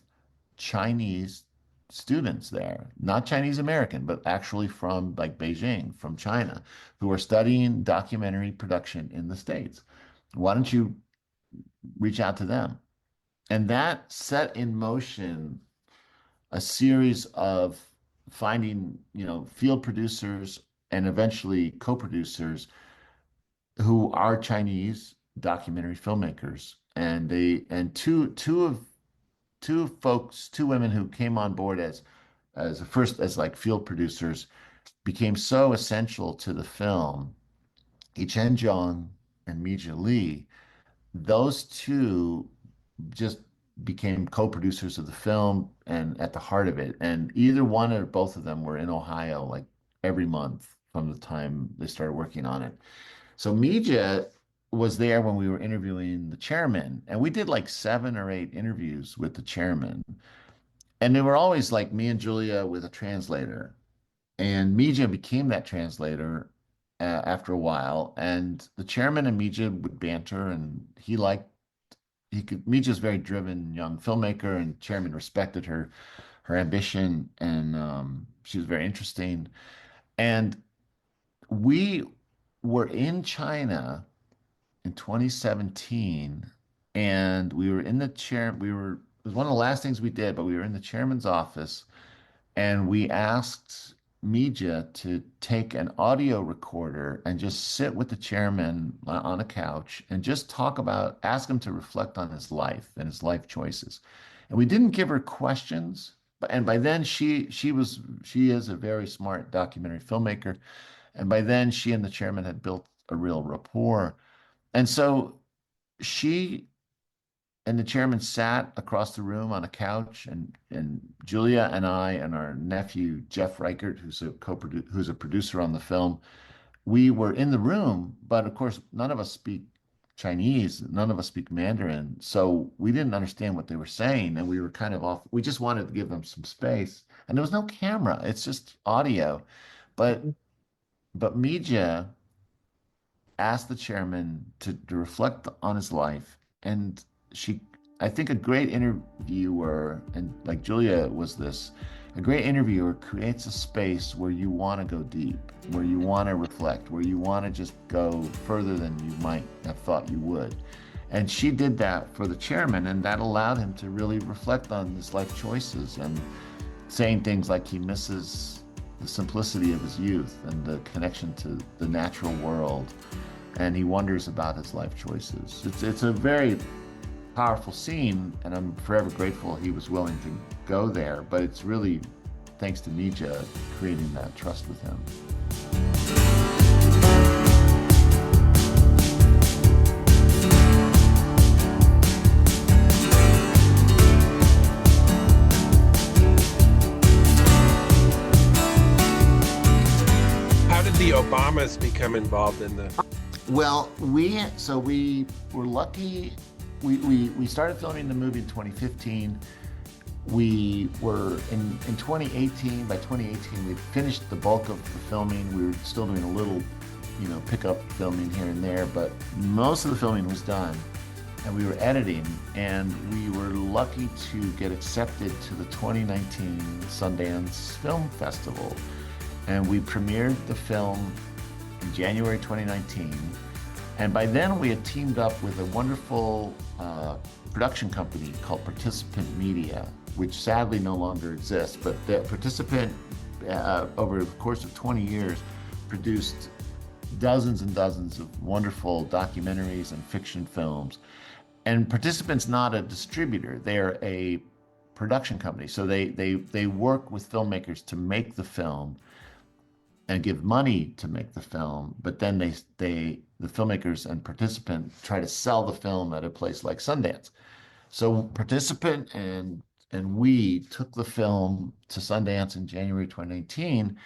Chinese students there, not Chinese American, but actually from like Beijing, from China, who are studying documentary production in the States. Why don't you reach out to them? And that set in motion a series of finding, field producers and eventually co-producers who are Chinese documentary filmmakers. And two women who came on board as like field producers became so essential to the film. Chen Zhong and Mija Lee, those two just became co-producers of the film and at the heart of it. And either one or both of them were in Ohio like every month from the time they started working on it. So Mija was there when we were interviewing the chairman, and we did like 7 or 8 interviews with the chairman. And they were always like me and Julia with a translator. And Mija became that translator after a while. And the chairman and Mija would banter, and Mija's a very driven young filmmaker, and chairman respected her ambition, and she was very interesting. And we were in China in 2017, and we were in the chair. It was one of the last things we did, but we were in the chairman's office, and we asked Mija to take an audio recorder and just sit with the chairman on a couch and just ask him to reflect on his life and his life choices. And we didn't give her questions, and by then she is a very smart documentary filmmaker, and by then she and the chairman had built a real rapport. And so she and the chairman sat across the room on a couch, and Julia and I and our nephew Jeff Reichert, who's a producer on the film, we were in the room, but of course none of us speak Chinese, none of us speak Mandarin, so we didn't understand what they were saying, and we were kind of off. We just wanted to give them some space, and there was no camera; it's just audio. But Mija asked the chairman to reflect on his life. And she, I think a great interviewer, and like Julia was this, a great interviewer creates a space where you want to go deep, where you want to reflect, where you want to just go further than you might have thought you would. And she did that for the chairman, and that allowed him to really reflect on his life choices and saying things like he misses the simplicity of his youth and the connection to the natural world, and he wonders about his life choices. It's a very powerful scene, and I'm forever grateful he was willing to go there, but it's really thanks to Mija creating that trust with him. How did the Obamas become involved in the? Well, we were lucky. We started filming the movie in 2015. We were in 2018. By 2018, we'd finished the bulk of the filming. We were still doing a little, pickup filming here and there, but most of the filming was done, and we were editing. And we were lucky to get accepted to the 2019 Sundance Film Festival, and we premiered the film in January 2019. And by then we had teamed up with a wonderful production company called Participant Media, which sadly no longer exists. But the Participant, over the course of 20 years, produced dozens and dozens of wonderful documentaries and fiction films. And Participant's not a distributor. They're a production company. So they work with filmmakers to make the film and give money to make the film, but then the filmmakers and participant try to sell the film at a place like Sundance. So participant and we took the film to Sundance in January 2019,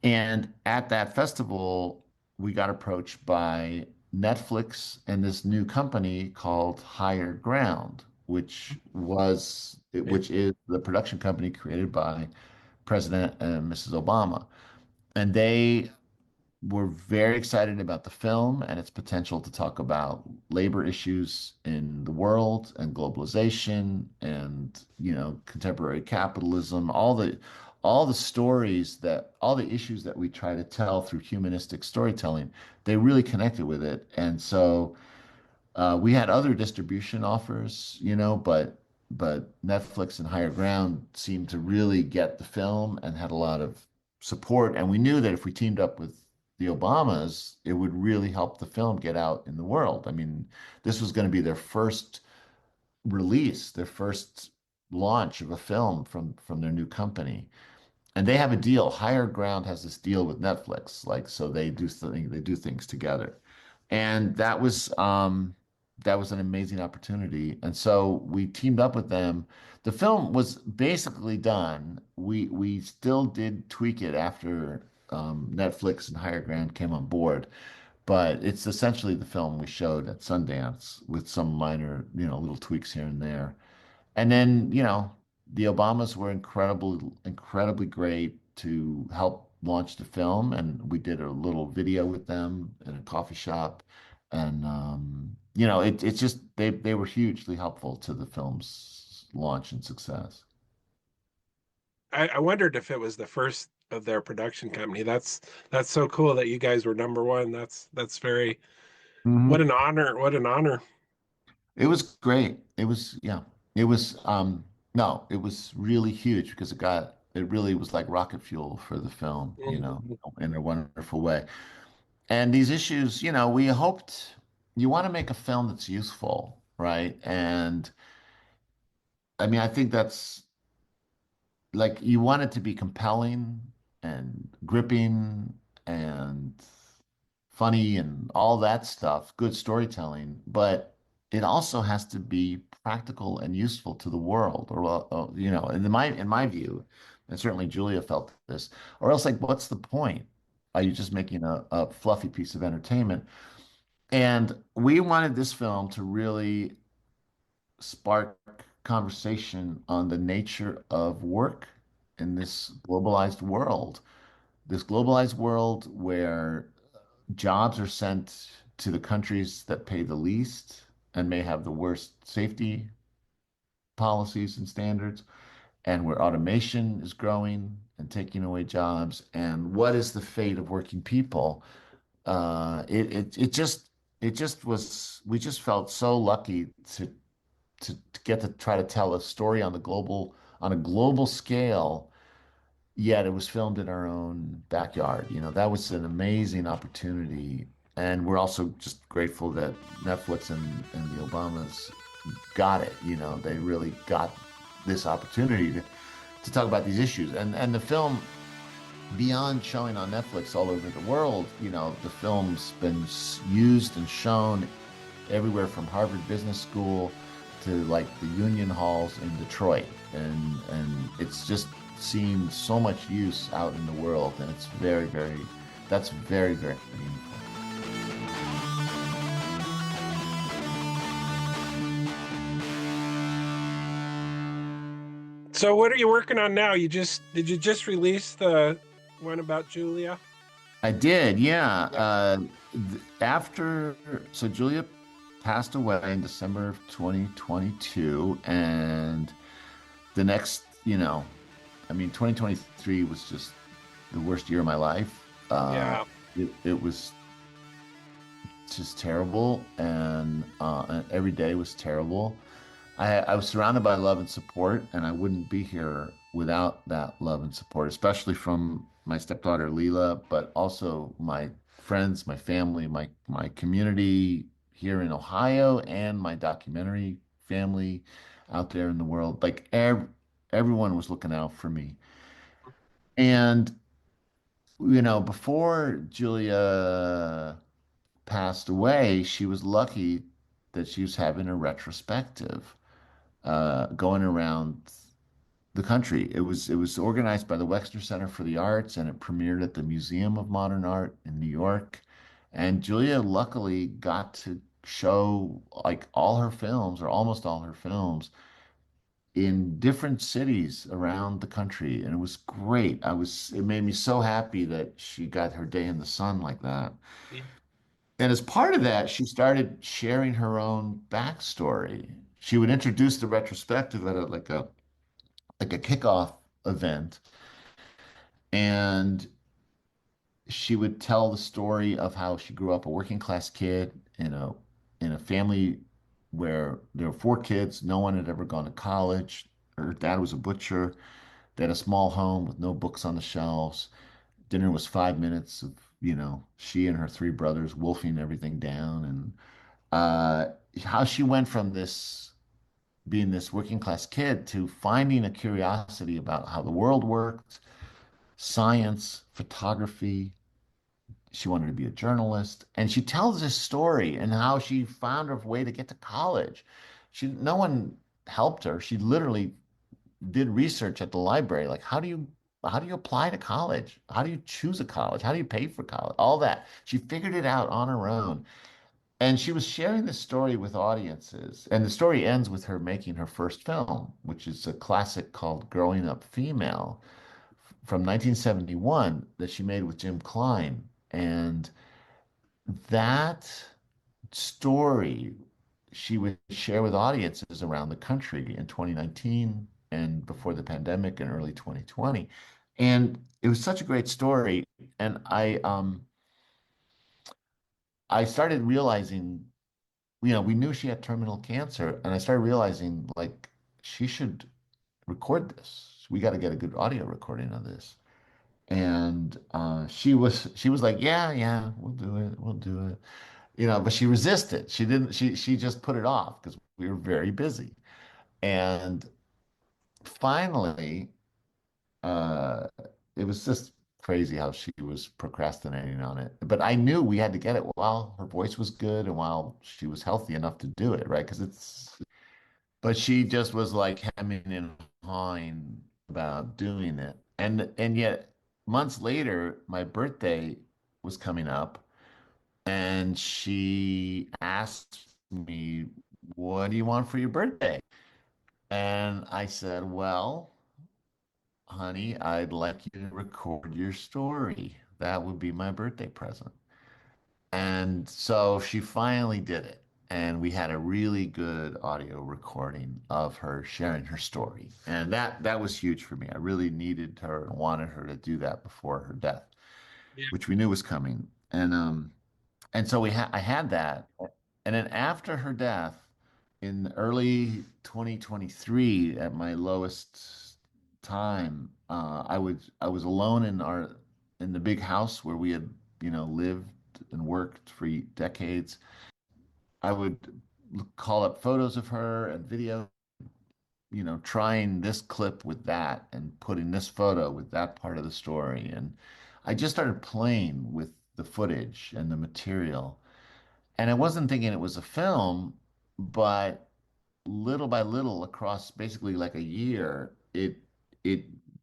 and at that festival, we got approached by Netflix and this new company called Higher Ground, which is the production company created by President and Mrs. Obama. And they were very excited about the film and its potential to talk about labor issues in the world and globalization and, contemporary capitalism, all the issues that we try to tell through humanistic storytelling. They really connected with it. And so we had other distribution offers, but Netflix and Higher Ground seemed to really get the film and had a lot of support. And we knew that if we teamed up with the Obamas, it would really help the film get out in the world. I mean, this was going to be their first release, their first launch of a film from their new company. And they have a deal. Higher Ground has this deal with Netflix, like so they do things together, and that was an amazing opportunity. And so we teamed up with them. The film was basically done. We still did tweak it after Netflix and Higher Ground came on board, but it's essentially the film we showed at Sundance with some minor, little tweaks here and there. And then, the Obamas were incredibly great to help launch the film. And we did a little video with them in a coffee shop. And, it's just, they were hugely helpful to the film's launch and success. I wondered if it was the first of their production company. That's so cool that you guys were number one. That's very Mhm. what an honor. What an honor. It was great. Yeah, it was, no, it was really huge because it really was like rocket fuel for the film, Mhm. in a wonderful way. And these issues, we hoped you want to make a film that's useful, right? And I mean, I think that's like you want it to be compelling and gripping and funny and all that stuff, good storytelling, but it also has to be practical and useful to the world, or in my view, and certainly Julia felt this, or else like, what's the point? Are you just making a fluffy piece of entertainment? And we wanted this film to really spark conversation on the nature of work in this globalized world where jobs are sent to the countries that pay the least and may have the worst safety policies and standards, and where automation is growing and taking away jobs. And what is the fate of working people? It just was. We just felt so lucky to get to try to tell a story on a global scale. Yet it was filmed in our own backyard. That was an amazing opportunity. And we're also just grateful that Netflix and the Obamas got it. They really got this opportunity to talk about these issues. And the film, beyond showing on Netflix all over the world, the film's been used and shown everywhere from Harvard Business School to like the union halls in Detroit. And it's just seen so much use out in the world, and it's that's very, very meaningful. So what are you working on now? Did you just release the one about Julia? I did, yeah. Yeah. After, so Julia passed away in December of 2022, and the next, I mean, 2023 was just the worst year of my life. Yeah. It was just terrible, and every day was terrible. I was surrounded by love and support, and I wouldn't be here without that love and support, especially from my stepdaughter Leela, but also my friends, my family, my community here in Ohio, and my documentary family out there in the world. Like Everyone was looking out for me. And, you know, before Julia passed away, she was lucky that she was having a retrospective going around the country. It was organized by the Wexner Center for the Arts, and it premiered at the Museum of Modern Art in New York. And Julia luckily got to show like all her films or almost all her films in different cities around the country, and it was great. It made me so happy that she got her day in the sun like that. Yeah. And as part of that, she started sharing her own backstory. She would introduce the retrospective at like a kickoff event, and she would tell the story of how she grew up a working class kid in a family where there were four kids. No one had ever gone to college. Her dad was a butcher. They had a small home with no books on the shelves. Dinner was 5 minutes of, she and her three brothers wolfing everything down. And how she went from this being this working class kid to finding a curiosity about how the world worked, science, photography. She wanted to be a journalist. And she tells this story and how she found her way to get to college. No one helped her. She literally did research at the library. Like, how do you apply to college? How do you choose a college? How do you pay for college? All that. She figured it out on her own. And she was sharing this story with audiences. And the story ends with her making her first film, which is a classic called Growing Up Female from 1971 that she made with Jim Klein. And that story she would share with audiences around the country in 2019 and before the pandemic in early 2020. And it was such a great story. And I started realizing, we knew she had terminal cancer, and I started realizing like she should record this. We got to get a good audio recording of this. And she was like, yeah, yeah, we'll do it, we'll do it. But she resisted. She didn't, she just put it off because we were very busy. And finally, uh, it was just crazy how she was procrastinating on it. But I knew we had to get it while her voice was good and while she was healthy enough to do it, right? But she just was like hemming and hawing about doing it. And yet months later, my birthday was coming up, and she asked me, "What do you want for your birthday?" And I said, "Well, honey, I'd like you to record your story. That would be my birthday present." And so she finally did it. And we had a really good audio recording of her sharing her story. And that was huge for me. I really needed her and wanted her to do that before her death, Yeah. which we knew was coming. And so I had that. And then after her death in early 2023, at my lowest time, I was alone in the big house where we had, lived and worked for decades. I would call up photos of her and video, trying this clip with that and putting this photo with that part of the story. And I just started playing with the footage and the material. And I wasn't thinking it was a film, but little by little, across basically like a year, it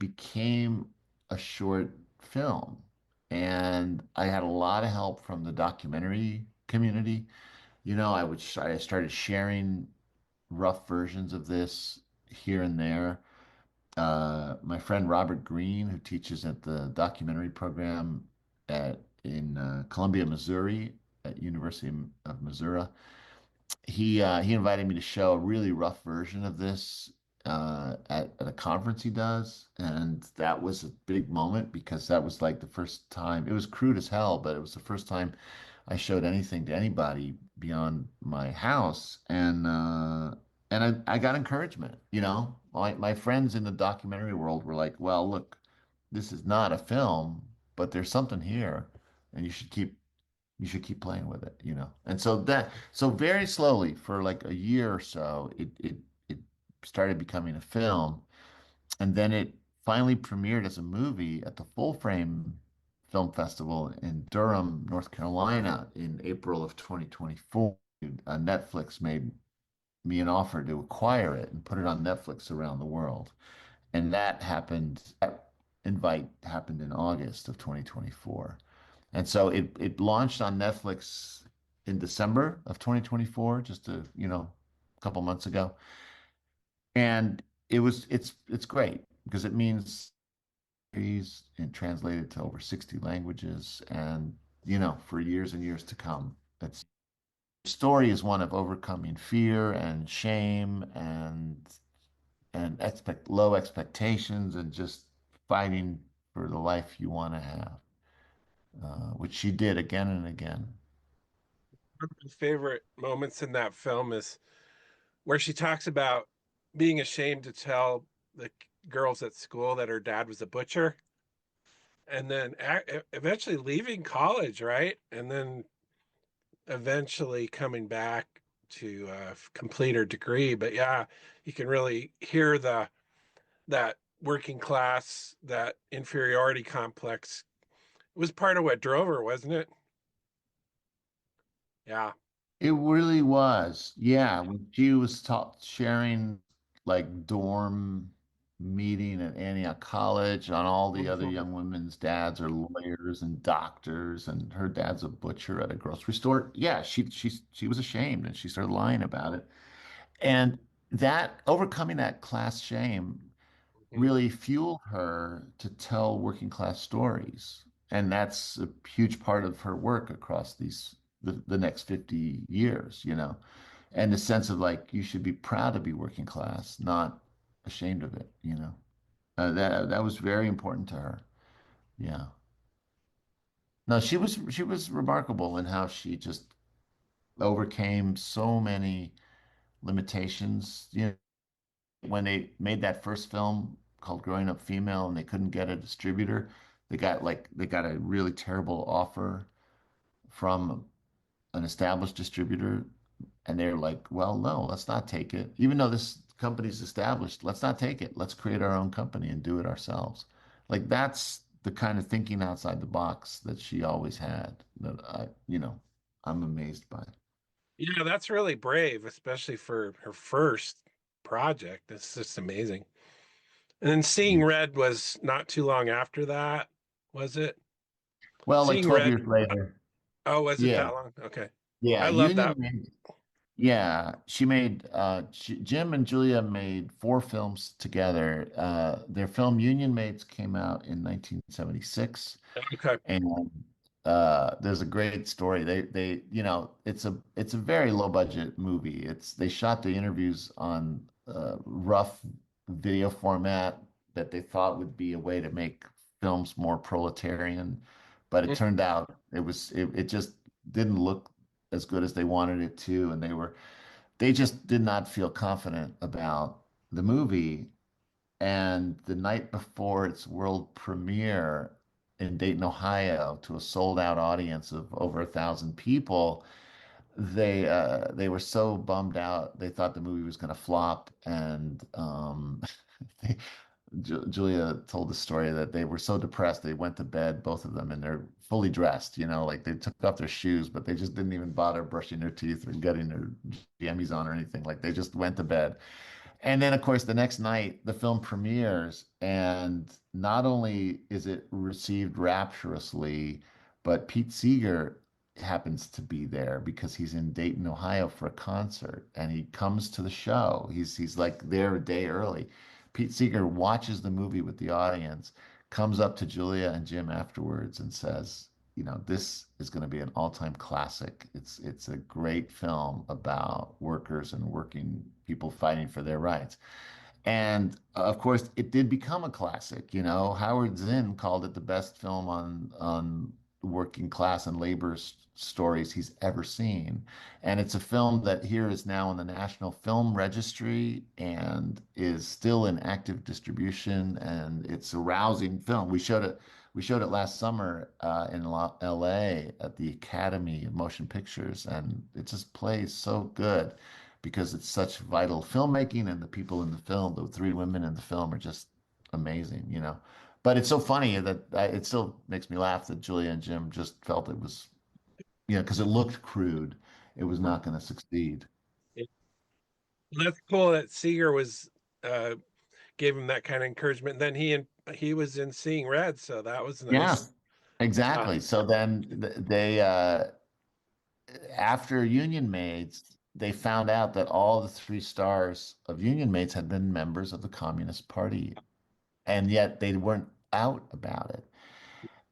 became a short film. And I had a lot of help from the documentary community. I started sharing rough versions of this here and there. My friend Robert Green, who teaches at the documentary program in Columbia, Missouri, at University of Missouri, he invited me to show a really rough version of this at a conference he does, and that was a big moment because that was like the first time. It was crude as hell, but it was the first time I showed anything to anybody beyond my house, and I got encouragement. My friends in the documentary world were like, "Well, look, this is not a film, but there's something here, and you should keep playing with it, And so very slowly for like a year or so, it started becoming a film. And then it finally premiered as a movie at the Full Frame Film Festival in Durham, North Carolina in April of 2024. Netflix made me an offer to acquire it and put it on Netflix around the world. And that invite happened in August of 2024. And so it launched on Netflix in December of 2024, just a couple months ago. And it's great because it means and translated to over 60 languages and for years and years to come. It's the story is one of overcoming fear and shame and low expectations and just fighting for the life you want to have, which she did again and again. One of my favorite moments in that film is where she talks about being ashamed to tell the girls at school that her dad was a butcher, and then eventually leaving college, right? And then eventually coming back to complete her degree. But yeah, you can really hear the that working class, that inferiority complex. It was part of what drove her, wasn't it? Yeah. It really was. Yeah, when she was sharing like dorm meeting at Antioch College, and all the other Mhm. young women's dads are lawyers and doctors, and her dad's a butcher at a grocery store. Yeah, she was ashamed and she started lying about it. And that overcoming that class shame Mhm. really fueled her to tell working class stories. And that's a huge part of her work across the next 50 years, and the sense of like you should be proud to be working class, not ashamed of it. That was very important to her. Yeah. No, she was remarkable in how she just overcame so many limitations. When they made that first film called Growing Up Female and they couldn't get a distributor, they got a really terrible offer from an established distributor, and they're like, well, no, let's not take it. Even though this company's established, let's not take it. Let's create our own company and do it ourselves. Like that's the kind of thinking outside the box that she always had that I'm amazed by. Yeah, that's really brave, especially for her first project. It's just amazing. And then Seeing Red was not too long after that, was it? Well, like Seeing 12 Red. years later. Oh, was it Yeah. that long? Okay. Yeah. I love Union that. made Yeah, she made Jim and Julia made four films together. Their film Union Mates came out in 1976, Okay. and there's a great story. It's a very low budget movie. They shot the interviews on rough video format that they thought would be a way to make films more proletarian, but it turned out it just didn't look as good as they wanted it to, and they just did not feel confident about the movie. And the night before its world premiere in Dayton, Ohio, to a sold out audience of over 1,000 people, they were so bummed out. They thought the movie was going to flop, and they, Julia told the story that they were so depressed they went to bed, both of them, and they're fully dressed, like they took off their shoes, but they just didn't even bother brushing their teeth or getting their jammies on or anything. Like they just went to bed. And then, of course, the next night, the film premieres, and not only is it received rapturously, but Pete Seeger happens to be there because he's in Dayton, Ohio for a concert, and he comes to the show. He's like there a day early. Pete Seeger watches the movie with the audience, comes up to Julia and Jim afterwards and says, this is going to be an all-time classic. It's a great film about workers and working people fighting for their rights. And of course, it did become a classic. Howard Zinn called it the best film on working class and labor stories he's ever seen. And it's a film that here is now in the National Film Registry and is still in active distribution. And it's a rousing film. We showed it last summer in LA at the Academy of Motion Pictures, and it just plays so good because it's such vital filmmaking, and the people in the film, the three women in the film, are just amazing, you know. But it's so funny that it still makes me laugh that Julia and Jim just felt it was, you know, because it looked crude. It was not going to succeed. That's cool that Seeger was uh, gave him that kind of encouragement. Then he was in Seeing Red, so that was nice. Yes, Uh, exactly. So then they after Union Maids, they found out that all the three stars of Union Maids had been members of the Communist Party, and yet they weren't out about it.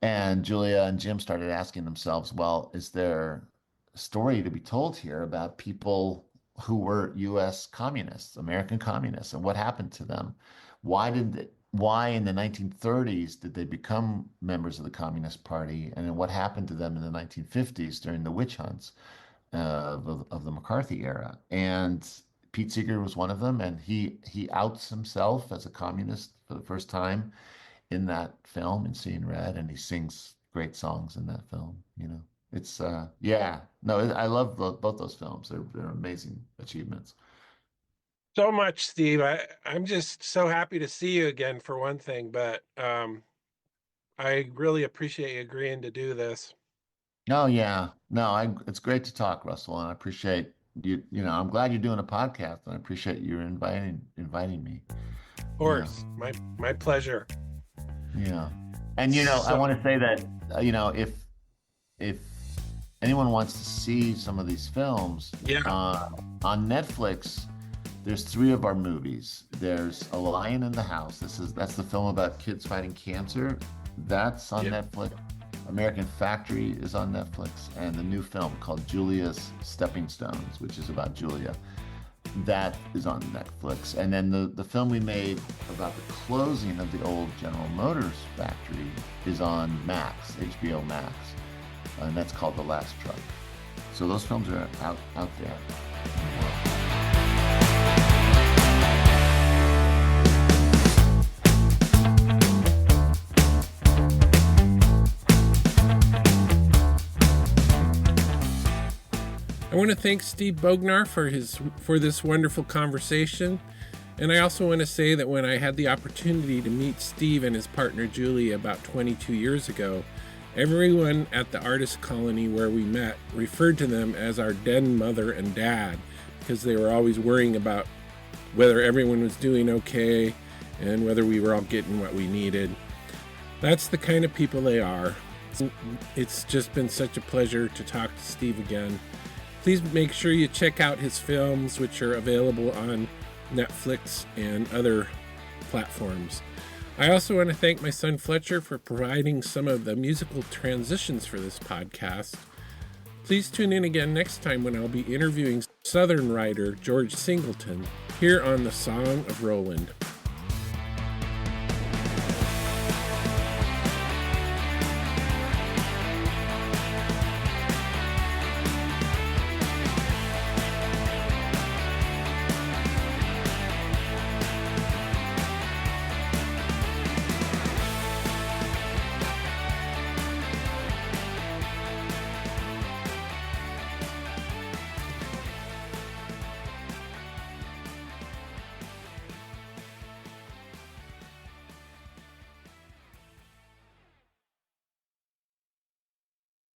And Julia and Jim started asking themselves, well, is there a story to be told here about people who were US communists, American communists, and what happened to them? Why in the 1930s did they become members of the Communist Party? And then what happened to them in the 1950s during the witch hunts of the McCarthy era? And Pete Seeger was one of them, and he outs himself as a communist for the first time in that film in Seeing Red, and he sings great songs in that film. You know, it's yeah, no, I love both those films. They're amazing achievements. so much, Steve. I'm just so happy to see you again for one thing, but I really appreciate you agreeing to do this. Oh yeah, no, it's great to talk, Russell, and I appreciate you. You know, I'm glad you're doing a podcast, and I appreciate you inviting me. Of Yeah, course, my pleasure. yeah, and you know, I So want to say that you know, if anyone wants to see some of these films yeah, on Netflix, there's three of our movies. There's A Lion in the House. That's the film about kids fighting cancer. That's on yeah. Netflix. American Factory is on Netflix, and the new film called Julia's Stepping Stones, which is about Julia. That is on Netflix. And then the film we made about the closing of the old General Motors factory is on Max, HBO Max, and that's called The Last Truck. So those films are out there. I want to thank Steve Bognar for this wonderful conversation. And I also want to say that when I had the opportunity to meet Steve and his partner Julie about 22 years ago, everyone at the artist colony where we met referred to them as our den mother and dad because they were always worrying about whether everyone was doing okay and whether we were all getting what we needed. That's the kind of people they are. It's just been such a pleasure to talk to Steve again. Please make sure you check out his films, which are available on Netflix and other platforms. I also want to thank my son Fletcher for providing some of the musical transitions for this podcast. Please tune in again next time when I'll be interviewing Southern writer George Singleton here on The Song of Roland.